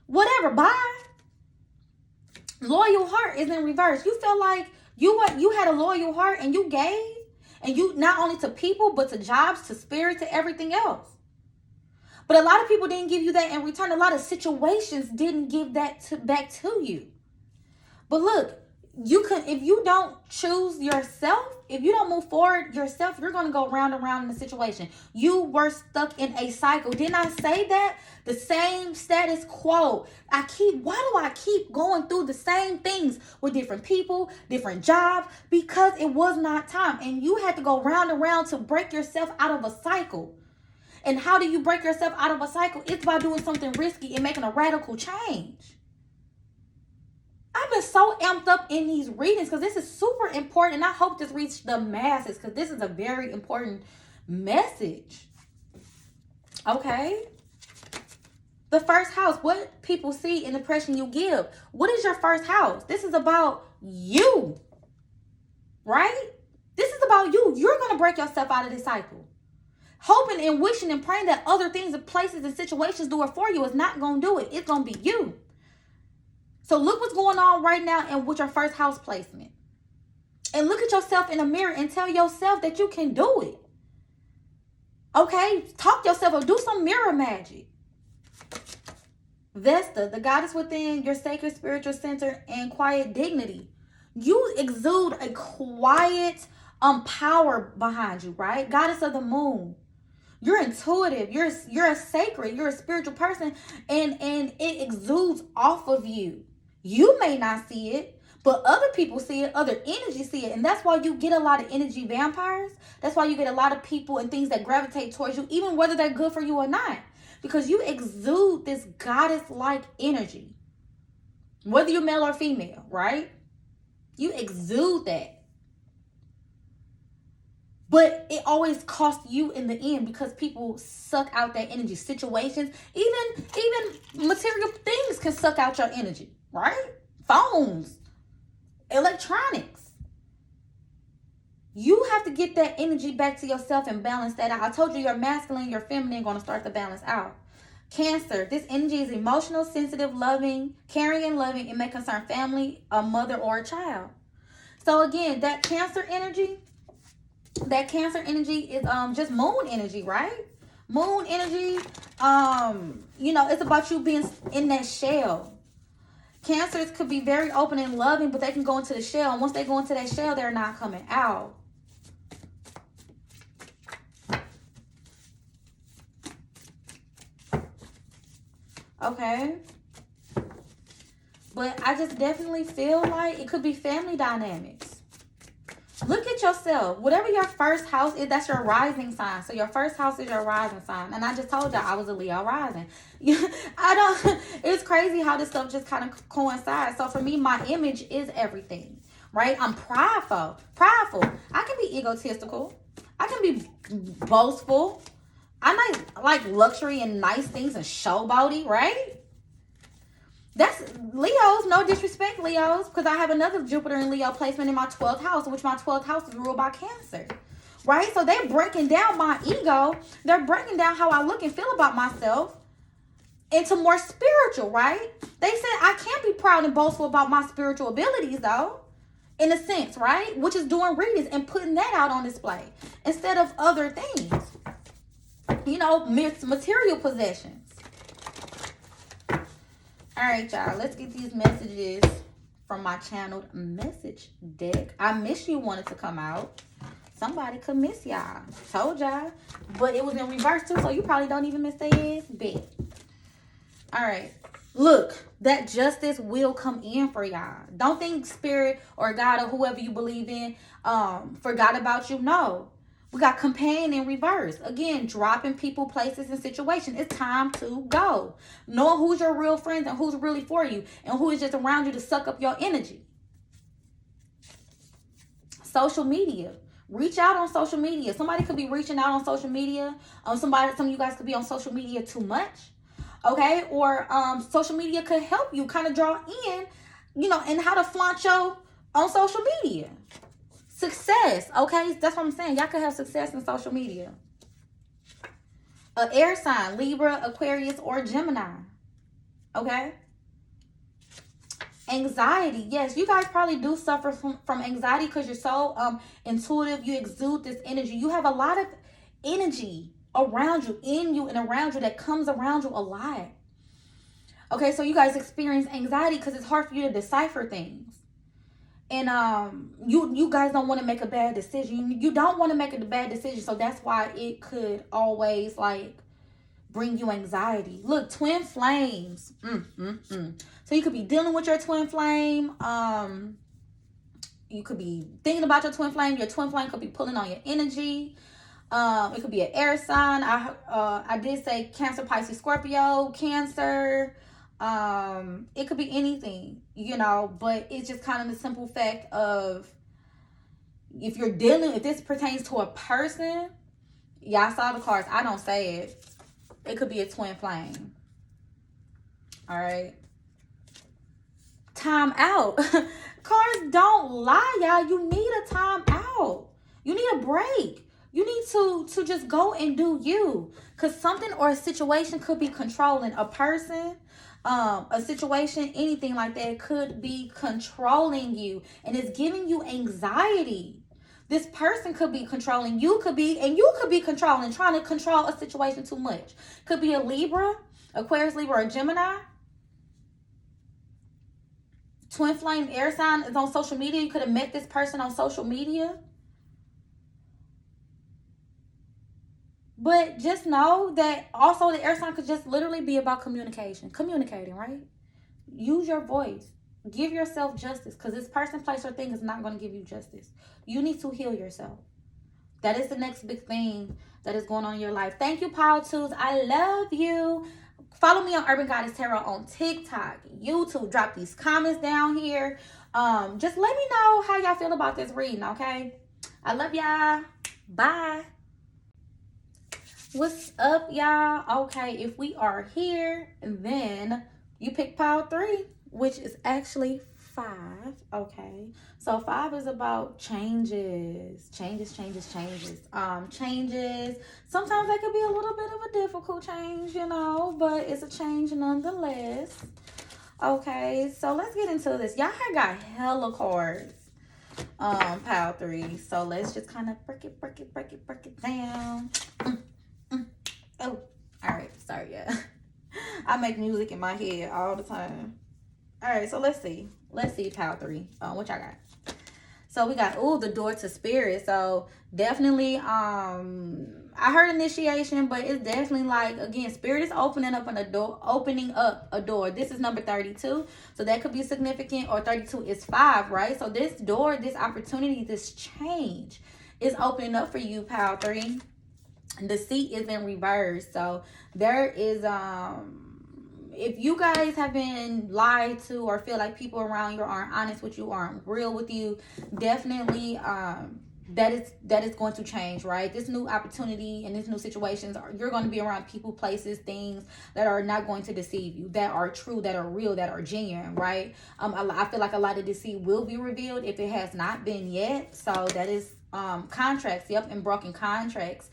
whatever, bye. Loyal heart is in reverse. You feel like you had a loyal heart and you gave, and you not only to people but to jobs, to spirit, to everything else. But a lot of people didn't give you that in return. A lot of situations didn't give that back to you. But look, if you don't choose yourself, if you don't move forward yourself, you're going to go round and round in the situation. You were stuck in a cycle. Didn't I say that? The same status quo. Why do I keep going through the same things with different people, different jobs? Because it was not time. And you had to go round and round to break yourself out of a cycle. And how do you break yourself out of a cycle? It's by doing something risky and making a radical change. I've been so amped up in these readings because this is super important. And I hope this reaches the masses because this is a very important message. Okay. The first house, what people see in the impression you give. What is your first house? This is about you. Right? This is about you. You're going to break yourself out of this cycle. Hoping and wishing and praying that other things and places and situations do it for you is not going to do it. It's going to be you. So look what's going on right now and with your first house placement. And look at yourself in the mirror and tell yourself that you can do it. Okay? Talk to yourself or do some mirror magic. Vesta, the goddess within your sacred spiritual center and quiet dignity. You exude a quiet power behind you, right? Goddess of the moon. You're intuitive. You're a sacred. You're a spiritual person, and it exudes off of you. You may not see it, but other people see it. Other energies see it, and that's why you get a lot of energy vampires. That's why you get a lot of people and things that gravitate towards you, even whether they're good for you or not, because you exude this goddess-like energy. Whether you're male or female, right? You exude that. But it always costs you in the end because people suck out that energy. Situations, even material things can suck out your energy, right? Phones, electronics. You have to get that energy back to yourself and balance that out. I told you your masculine, your feminine are going to start to balance out. Cancer, this energy is emotional, sensitive, loving, caring and loving. It may concern family, a mother, or a child. So again, that Cancer energy is just moon energy, right? Moon energy, it's about you being in that shell. Cancers could be very open and loving, but they can go into the shell. And once they go into that shell, they're not coming out. Okay. But I just definitely feel like it could be family dynamics. Look at yourself. Whatever your first house is, that's your rising sign. So your first house is your rising sign. And I just told y'all I was a Leo rising. It's crazy how this stuff just kind of coincides. So for me, my image is everything, right? I'm prideful. I can be egotistical. I can be boastful. I like luxury and nice things and showboaty, right? That's Leos, no disrespect, Leos, because I have another Jupiter and Leo placement in my 12th house, which my 12th house is ruled by Cancer, right? So they're breaking down my ego. They're breaking down how I look and feel about myself. into more spiritual, right? They said I can't be proud and boastful about my spiritual abilities, though, in a sense, right? Which is doing readings and putting that out on display instead of other things, you know, material possessions. All right, y'all, let's get these messages from my channeled message deck. I Miss You wanted to come out. Somebody could miss y'all. Told y'all. But it was in reverse too, so you probably don't even miss their ass. Bet. All right. Look, that justice will come in for y'all. Don't think spirit or God or whoever you believe in forgot about you. No. We got companion in reverse. Again, dropping people, places, and situations. It's time to go. Knowing who's your real friends and who's really for you and who is just around you to suck up your energy. Social media. Reach out on social media. Somebody could be reaching out on social media. Some of you guys could be on social media too much. Okay? Or social media could help you kind of draw in, you know, and how to flaunt your on social media. Success, okay? That's what I'm saying. Y'all could have success in social media. An air sign, Libra, Aquarius, or Gemini. Okay? Anxiety. Yes, you guys probably do suffer from anxiety because you're so intuitive. You exude this energy. You have a lot of energy around you, in you, and around you that comes around you a lot. Okay, so you guys experience anxiety because it's hard for you to decipher things. And you guys don't want to make a bad decision. You don't want to make a bad decision. So that's why it could always like bring you anxiety. Look, twin flames. So you could be dealing with your twin flame. You could be thinking about your twin flame. Your twin flame could be pulling on your energy. It could be an air sign. I did say Cancer, Pisces, Scorpio, Cancer. It could be anything, you know, but it's just kind of the simple fact of if this pertains to a person, y'all saw the cards. I don't say it. It could be a twin flame. All right. Time out. Cards don't lie, y'all. You need a time out. You need a break. You need to just go and do you. Because something or a situation could be controlling a person. A situation, anything like that could be controlling you and it's giving you anxiety. This person could be controlling, you could be controlling, trying to control a situation too much. Could be a Libra, Aquarius, Libra, or Gemini. Twin flame air sign is on social media. You could have met this person on social media. But just know that also the air sign could just literally be about communication. Communicating, right? Use your voice. Give yourself justice. Because this person, place, or thing is not going to give you justice. You need to heal yourself. That is the next big thing that is going on in your life. Thank you, Power Tools. I love you. Follow me on Urban Goddess Tarot on TikTok, YouTube. Drop these comments down here. Just let me know how y'all feel about this reading, okay? I love y'all. Bye. What's up, y'all? Okay, if we are here, then you pick pile 3, which is actually 5. Okay, so 5 is about changes. Changes. Changes. Sometimes that could be a little bit of a difficult change, you know, but it's a change nonetheless. Okay, so let's get into this. Y'all have got hella cards. Pile 3. So let's just kind of break it down. Oh, all right. Sorry, yeah. I make music in my head all the time. All right, so let's see. Pile 3. What y'all got? So we got the door to spirit. So definitely, I heard initiation, but it's definitely like, again, spirit is opening up a door. This is number 32. So that could be significant, or 32 is 5, right? So this door, this opportunity, this change is opening up for you, Pile 3. The seat is in reverse. So there is if you guys have been lied to or feel like people around you aren't honest with you, aren't real with you, definitely that is going to change, right? This new opportunity and this new situations, you're going to be around people, places, things that are not going to deceive you, that are true, that are real, that are genuine, right? I feel like a lot of deceit will be revealed if it has not been yet. So that is contracts. Yep, and broken contracts.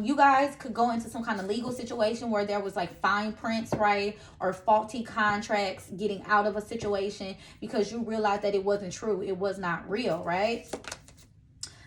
You guys could go into some kind of legal situation where there was like fine prints, right, or faulty contracts, getting out of a situation because you realized that it wasn't true, it was not real, right?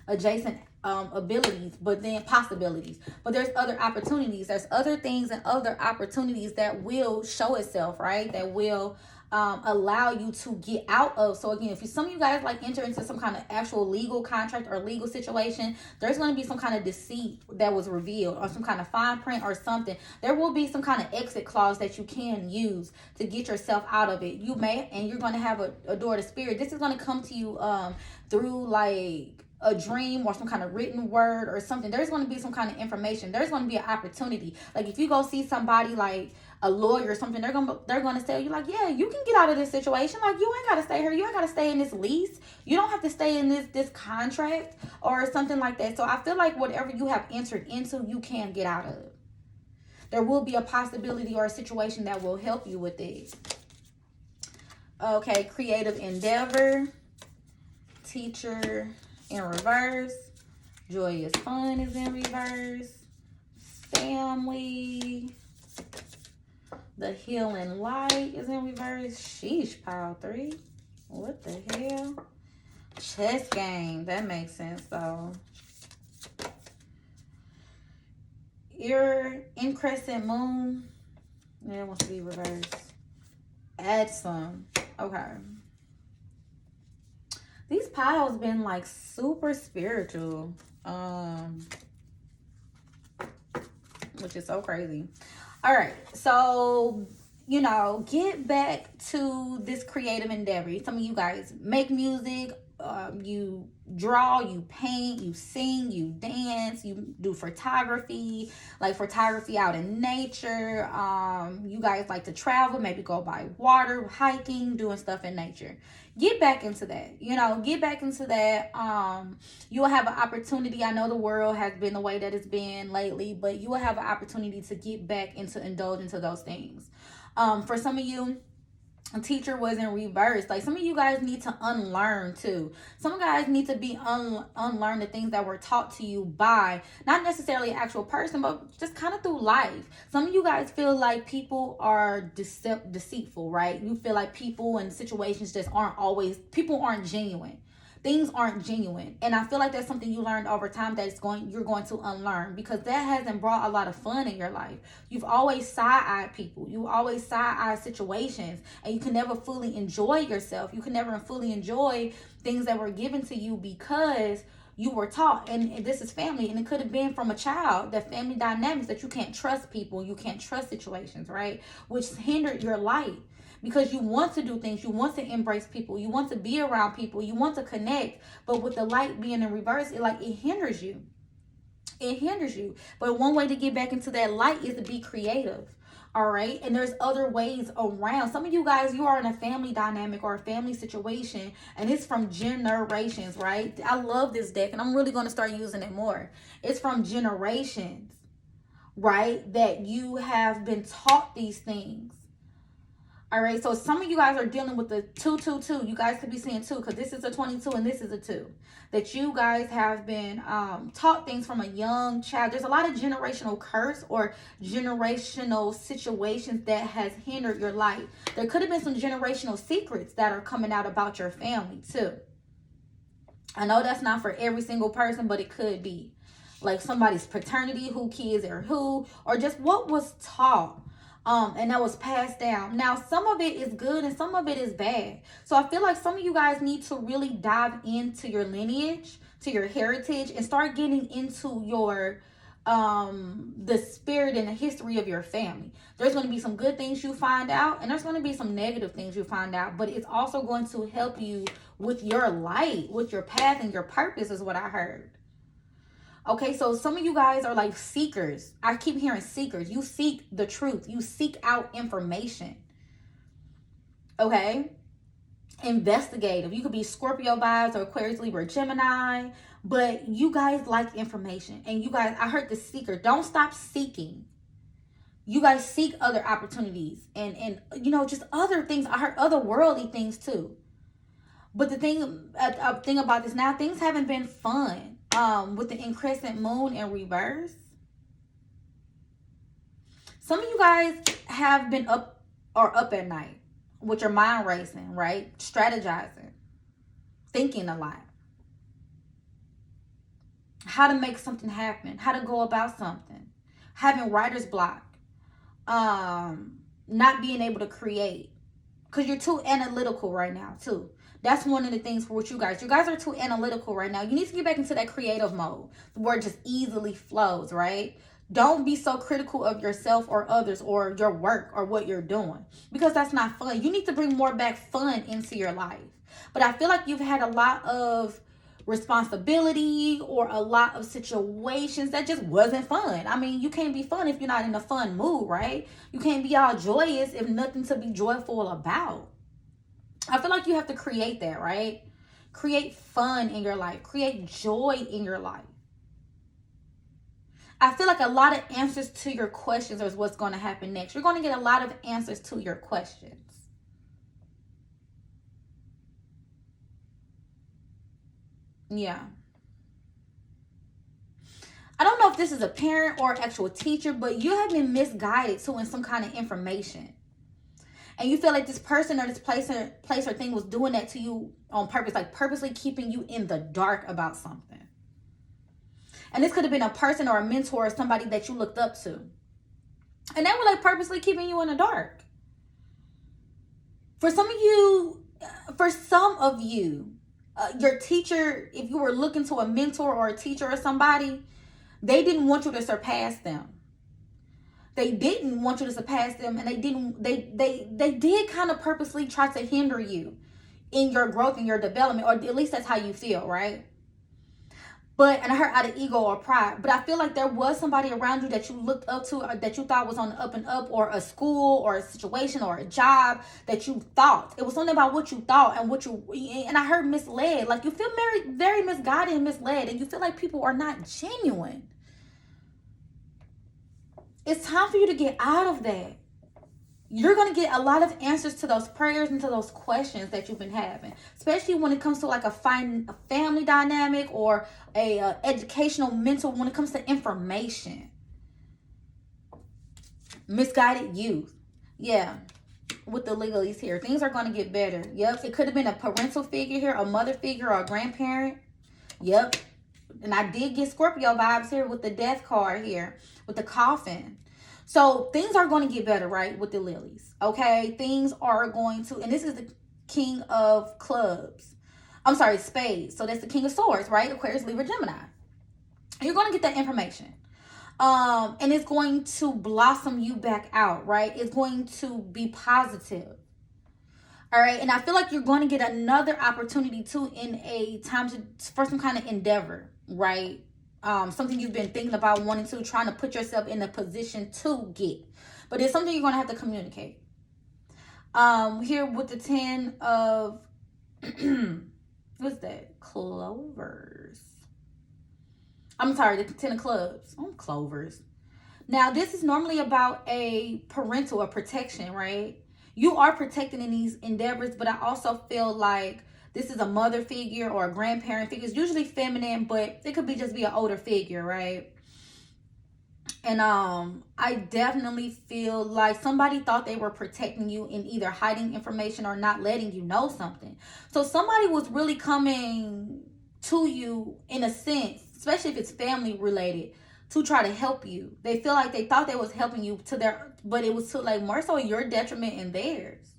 Adjacent abilities, but then possibilities, but there's other opportunities, there's other things and other opportunities that will show itself, right, that will allow you to get out of. So again, if some of you guys like enter into some kind of actual legal contract or legal situation, there's going to be some kind of deceit that was revealed, or some kind of fine print or something. There will be some kind of exit clause that you can use to get yourself out of it. You may, and you're going to have a door to spirit. This is going to come to you through like a dream or some kind of written word or something. There's going to be some kind of information. There's going to be an opportunity. Like if you go see somebody like a lawyer or something, they're going to tell you like, yeah, you can get out of this situation. Like you ain't got to stay here. You ain't got to stay in this lease. You don't have to stay in this contract or something like that. So I feel like whatever you have entered into, you can get out of. There will be a possibility or a situation that will help you with this. Okay, creative endeavor, teacher in reverse, joyous fun is in reverse, family, the healing light is in reverse. Sheesh, pile 3. What the hell? Chess game, that makes sense though. Your in crescent moon, yeah, it wants to be reversed. Add some. Okay. These piles been like super spiritual, which is so crazy. All right, so you know, get back to this creative endeavor. Some of you guys make music, you draw, you paint, you sing, you dance, you do photography, like photography out in nature. You guys like to travel, maybe go by water, hiking, doing stuff in nature. Get back into that, you know, get back into that. You'll have an opportunity. I know the world has been the way that it's been lately, but you will have an opportunity to get back into indulge into those things. For some of you, a teacher was in reverse. Like some of you guys need to unlearn too. Some of you guys need to be unlearn the things that were taught to you by not necessarily an actual person, but just kind of through life. Some of you guys feel like people are deceitful, right? You feel like people and situations just people aren't genuine. Things aren't genuine. And I feel like that's something you learned over time that you're going to unlearn, because that hasn't brought a lot of fun in your life. You've always side-eyed people. You always side-eyed situations, and you can never fully enjoy yourself. You can never fully enjoy things that were given to you because you were taught. And this is family, and it could have been from a child, that family dynamics, that you can't trust people, you can't trust situations, right? Which hindered your life. Because you want to do things, you want to embrace people, you want to be around people, you want to connect, but with the light being in reverse, it hinders you. It hinders you. But one way to get back into that light is to be creative. All right. And there's other ways around. Some of you guys, you are in a family dynamic or a family situation, and it's from generations, right? I love this deck, and I'm really going to start using it more. It's from generations, right? That you have been taught these things. All right, so some of you guys are dealing with the 222. You guys could be seeing 2, because this is a 22 and this is a 2. That you guys have been taught things from a young child. There's a lot of generational curse or generational situations that has hindered your life. There could have been some generational secrets that are coming out about your family too. I know that's not for every single person, but it could be. Like somebody's paternity, who kids are who, or just what was taught. And that was passed down. Now, some of it is good and some of it is bad. So I feel like some of you guys need to really dive into your lineage, to your heritage, and start getting into your the spirit and the history of your family. There's going to be some good things you find out, and there's going to be some negative things you find out, but it's also going to help you with your light, with your path and your purpose, is what I heard. Okay, so some of you guys are like seekers. I keep hearing seekers. You seek the truth. You seek out information. Okay? Investigative. You could be Scorpio vibes or Aquarius, Libra, Gemini. But you guys like information. And you guys, I heard the seeker. Don't stop seeking. You guys seek other opportunities. And you know, just other things. I heard otherworldly things too. But the thing about this now, things haven't been fun. with the increscent moon in reverse. Some of you guys have been up at night with your mind racing, right? Strategizing, thinking a lot. How to make something happen, how to go about something, having writer's block, not being able to create because you're too analytical right now too. That's one of the things for what you guys are too analytical right now. You need to get back into that creative mode where it just easily flows, right? Don't be so critical of yourself or others or your work or what you're doing, because that's not fun. You need to bring more back fun into your life. But I feel like you've had a lot of responsibility or a lot of situations that just wasn't fun. I mean, you can't be fun if you're not in a fun mood, right? You can't be all joyous if nothing to be joyful about. I feel like you have to create that, right? Create fun in your life. Create joy in your life. I feel like a lot of answers to your questions is what's going to happen next. You're going to get a lot of answers to your questions. Yeah. I don't know if this is a parent or actual teacher, but you have been misguided to in some kind of information. And you feel like this person or this place or thing was doing that to you on purpose, like purposely keeping you in the dark about something. And this could have been a person or a mentor or somebody that you looked up to. And they were like purposely keeping you in the dark. For some of you, your teacher, if you were looking to a mentor or a teacher or somebody, they didn't want you to surpass them. They didn't want you to surpass them, and they did kind of purposely try to hinder you in your growth and your development, or at least that's how you feel, right? And I heard out of ego or pride, but I feel like there was somebody around you that you looked up to, or that you thought was on the up and up, or a school or a situation or a job that you thought. It was something about what you thought and I heard misled. Like you feel very, very misguided and misled, and you feel like people are not genuine. It's time for you to get out of that. You're going to get a lot of answers to those prayers and to those questions that you've been having, especially when it comes to like a family dynamic or a educational mental, when it comes to information. Misguided youth. Yeah. With the legalies here, things are going to get better. Yep. It could have been a parental figure here, a mother figure or a grandparent. Yep. And I did get Scorpio vibes here with the death card here, with the coffin. So things are going to get better, right, with the lilies. Okay, things are going to, and this is the king of clubs. I'm sorry, spades. So that's the king of swords, right? Aquarius, Libra, Gemini. You're going to get that information. And it's going to blossom you back out, right? It's going to be positive. All right, and I feel like you're going to get another opportunity too in a time for some kind of endeavor, right? Something you've been thinking about, wanting to, trying to put yourself in a position to get. But it's something you're going to have to communicate. Here with the 10 of, what's that? Clovers. I'm sorry, the 10 of clubs. Oh, clovers. Now, this is normally about a parental, a protection, right? You are protected in these endeavors, but I also feel like this is a mother figure or a grandparent figure. It's usually feminine, but it could just be an older figure, right? And I definitely feel like somebody thought they were protecting you in either hiding information or not letting you know something. So somebody was really coming to you in a sense, especially if it's family related, to try to help you. They feel like they thought they was helping you but it was to like more so your detriment and theirs.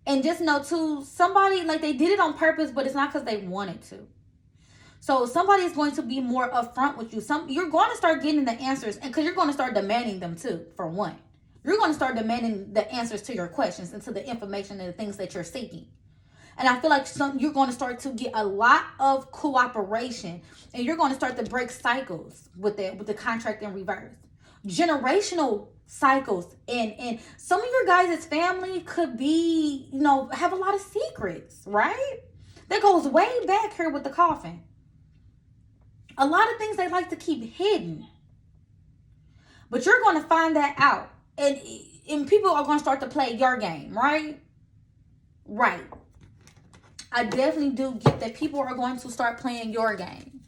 And just know too, somebody, like they did it on purpose, but it's not because they wanted to. So somebody is going to be more upfront with you. You're going to start getting the answers, and because you're going to start demanding them too, for one. You're going to start demanding the answers to your questions and to the information and the things that you're seeking. And I feel like you're going to start to get a lot of cooperation, and you're going to start to break cycles with the contract in reverse. Generational cycles, and some of your guys' family could be, have a lot of secrets, right? That goes way back here with the coffin. A lot of things they like to keep hidden, but you're going to find that out, and people are going to start to play your game, right? I definitely do get that people are going to start playing your game.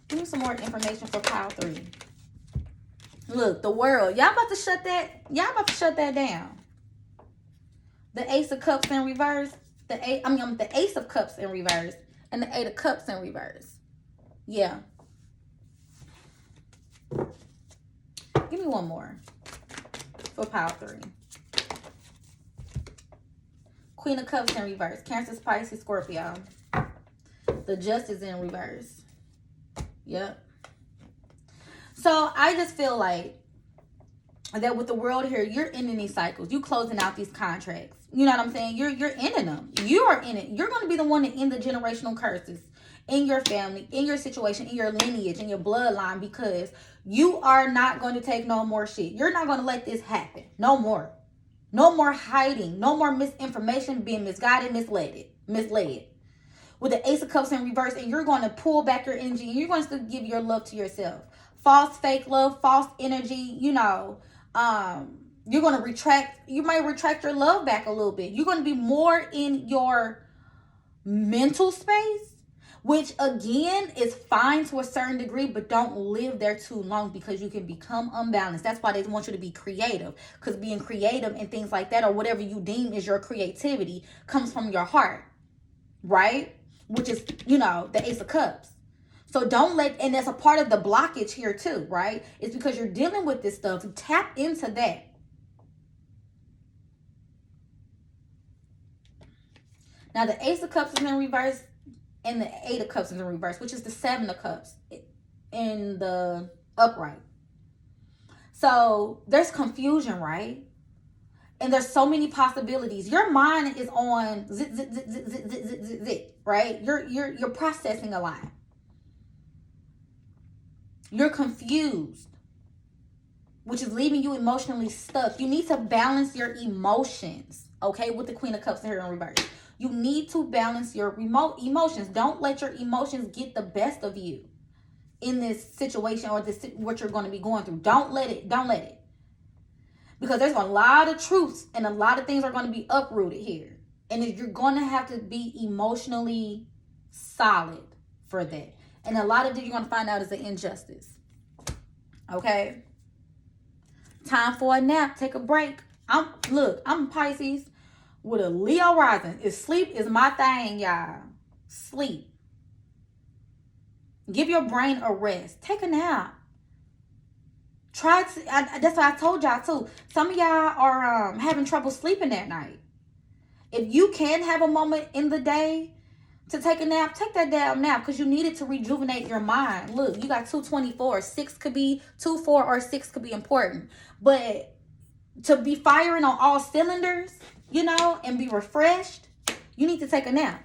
Give me some more information for pile 3. Look, the world. Y'all about to shut that down. The Ace of Cups in reverse. The Ace of Cups in reverse. And the 8 of Cups in reverse. Yeah. Give me one more for pile 3. Queen of Cups in reverse. Cancer, Pisces, Scorpio. The Justice in reverse. Yep. So I just feel like that with the world here, you're ending these cycles. You closing out these contracts. You know what I'm saying? You're ending them. You are in it. You're going to be the one to end the generational curses in your family, in your situation, in your lineage, in your bloodline, because you are not going to take no more shit. You're not going to let this happen. No more. No more hiding. No more misinformation, being misguided, misled. With the Ace of Cups in reverse, and you're going to pull back your energy, and you're going to give your love to yourself. False, fake love, false energy, you know. You're going to retract. You might retract your love back a little bit. You're going to be more in your mental space, which again is fine to a certain degree, but don't live there too long, because you can become unbalanced. That's why they want you to be creative, because being creative and things like that, or whatever you deem is your creativity, comes from your heart, right? Which is, you know, the Ace of Cups. So don't let, and that's a part of the blockage here too, right? It's because you're dealing with this stuff. Tap into that. Now the Ace of Cups is in reverse, and the 8 of Cups is in reverse, which is the 7 of Cups in the upright. So there's confusion, right? And there's so many possibilities. Your mind is on zit, right? You're processing a lot. You're confused, which is leaving you emotionally stuck. You need to balance your emotions, okay, with the Queen of Cups here in reverse. You need to balance your emotions. Don't let your emotions get the best of you in this situation, or this what you're going to be going through. Don't let it. Because there's a lot of truths and a lot of things are going to be uprooted here. And you're going to have to be emotionally solid for that. And a lot of it you're going to find out is an injustice. Okay? Time for a nap. Take a break. I'm Pisces with a Leo rising. Sleep is my thing, y'all. Sleep. Give your brain a rest. Take a nap. That's what I told y'all too. Some of y'all are having trouble sleeping at night. If you can have a moment in the day to take a nap, take that damn nap, because you need it to rejuvenate your mind. Look, you got 224. 6 could be 2, 4, or 6 could be important. But to be firing on all cylinders, you know, and be refreshed, you need to take a nap.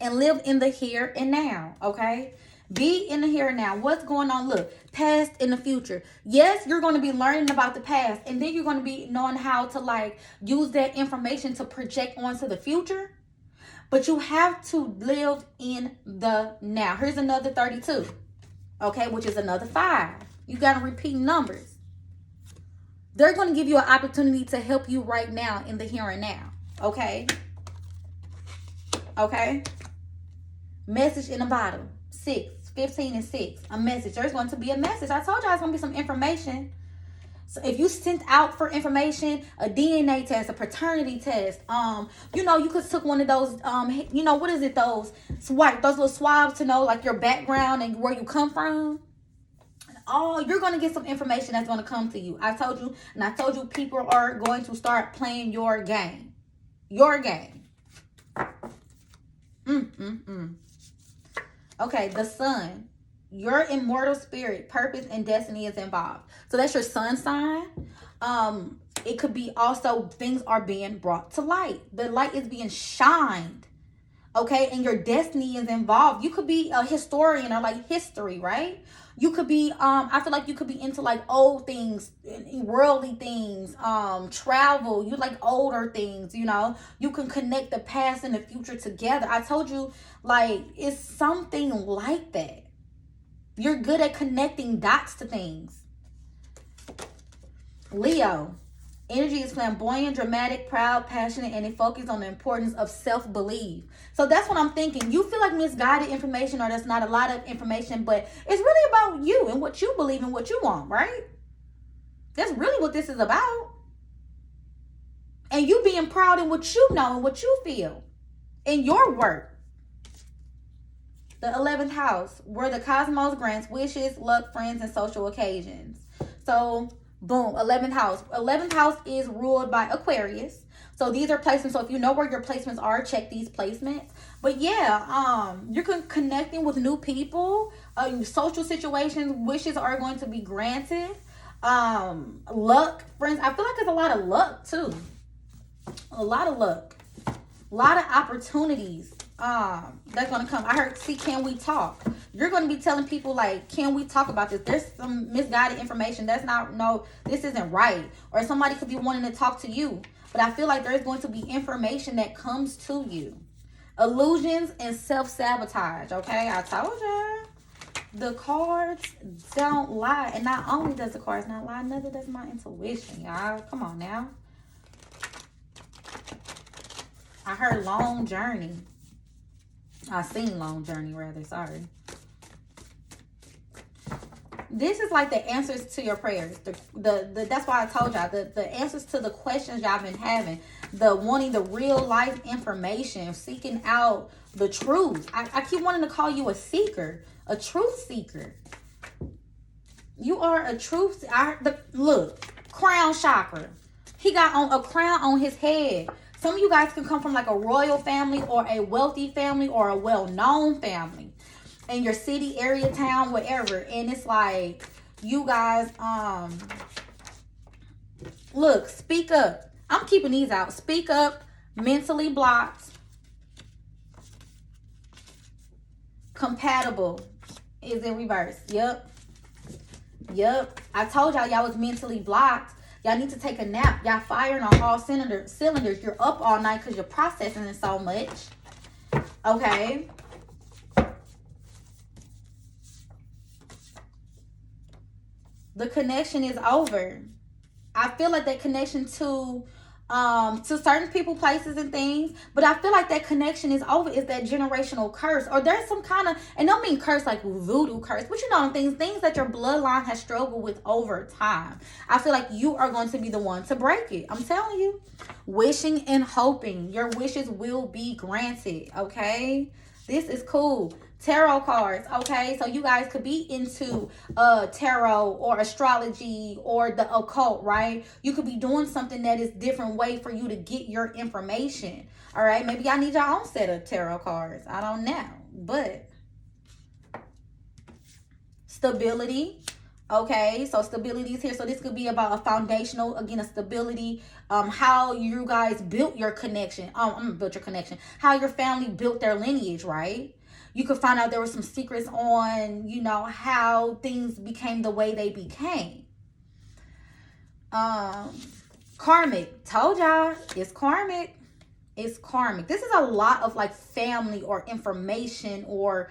And live in the here and now, okay? Be in the here and now. What's going on? Look, past and the future. Yes, you're going to be learning about the past, and then you're going to be knowing how to like use that information to project onto the future. But you have to live in the now. Here's another 32, okay, which is another 5. You got to repeat numbers. They're going to give you an opportunity to help you right now in the here and now, okay? Okay? Message in the bottom. 6, 15, and 6. A message. There's going to be a message. I told you there's going to be some information. So if you sent out for information, a DNA test, a paternity test, you know, you could took one of those, you know, what is it? Those little swabs to know like your background and where you come from. Oh, you're going to get some information that's going to come to you. I told you, and I told you people are going to start playing your game. Your game. Okay, the sun. Your immortal spirit, purpose, and destiny is involved. So that's your sun sign. It could be also things are being brought to light. The light is being shined. Okay, and your destiny is involved. You could be a historian or like history, right? You could be, I feel like you could be into like old things, worldly things, travel. You like older things, you know. You can connect the past and the future together. I told you, like, it's something like that. You're good at connecting dots to things. Leo, Energy is flamboyant, dramatic, proud, passionate, and it focuses on the importance of self-belief. So that's what I'm thinking. You feel like misguided information, or that's not a lot of information, but it's really about you and what you believe and what you want, right? That's really what this is about. And you being proud in what you know and what you feel in your work. The 11th house, where the cosmos grants wishes, luck, friends, and social occasions. So, boom, 11th house. 11th house is ruled by Aquarius. So these are placements. So if you know where your placements are, check these placements. But yeah, you're connecting with new people. Social situations, wishes are going to be granted. Luck, friends. I feel like there's a lot of luck too. A lot of luck. A lot of opportunities. That's gonna come. I heard, see, can we talk? You're gonna be telling people like, can we talk about this? There's some misguided information. That's not, no, this isn't right. Or somebody could be wanting to talk to you. But I feel like there's going to be information that comes to you. Illusions and self-sabotage. Okay, I told you. The cards don't lie. And not only does the cards not lie, neither does my intuition, y'all. Come on now. I heard long journey. I seen long journey, rather. Sorry. This is like the answers to your prayers. The that's why I told y'all the answers to the questions y'all been having. The wanting the real life information, seeking out the truth. I keep wanting to call you a seeker, a truth seeker. You are a truth. Look, crown chakra. He got on a crown on his head. Some of you guys can come from like a royal family or a wealthy family or a well-known family in your city, area, town, whatever. And it's like, you guys, look, speak up. I'm keeping these out. Speak up, mentally blocked, compatible is in reverse. Yep. I told y'all was mentally blocked. Y'all need to take a nap. Y'all firing on all cylinders. You're up all night because you're processing it so much. Okay. The connection is over. I feel like that connection to certain people, places, and things, but I feel like that connection is over. Is that generational curse, or there's some kind of, and don't mean curse like voodoo curse, but you know, things that your bloodline has struggled with over time. I feel like you are going to be the one to break it. I'm telling you, wishing and hoping your wishes will be granted. Okay, this is cool. Tarot cards, okay? So you guys could be into tarot or astrology or the occult, right? You could be doing something that is different way for you to get your information, all right? Maybe y'all need your own set of tarot cards. I don't know, but stability, okay? So stability is here. So this could be about a foundational, again, a stability, how you guys built your connection. Built your connection. How your family built their lineage, right? You could find out there were some secrets on, you know, how things became the way they became. Karmic. Told y'all, it's karmic. It's karmic. This is a lot of like family or information or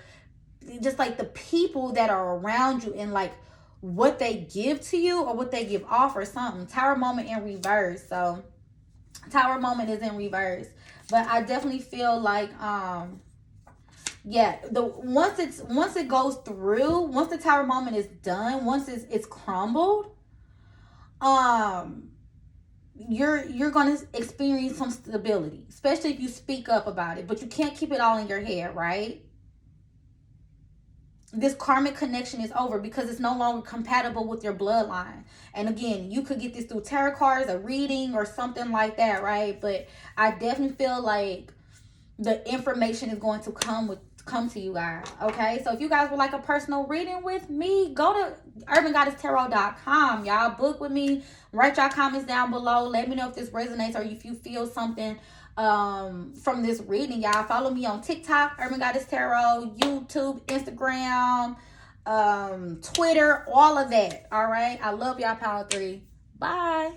just like the people that are around you and like what they give to you or what they give off or something. Tower moment in reverse. So tower moment is in reverse. But I definitely feel like yeah, once it goes through, once the tower moment is done, once it's crumbled, you're gonna experience some stability, especially if you speak up about it. But you can't keep it all in your head, right? This karmic connection is over because it's no longer compatible with your bloodline. And again, you could get this through tarot cards, a reading, or something like that, right? But I definitely feel like the information is going to come to you guys. Okay, so if you guys would like a personal reading with me, go to urbangoddesstarot.com. Y'all book with me. Write y'all comments down below. Let me know if this resonates or if you feel something from this reading. Y'all follow me on TikTok, Urban Goddess Tarot, YouTube, Instagram, Twitter, all of that. All right, I love y'all. Power 3. Bye.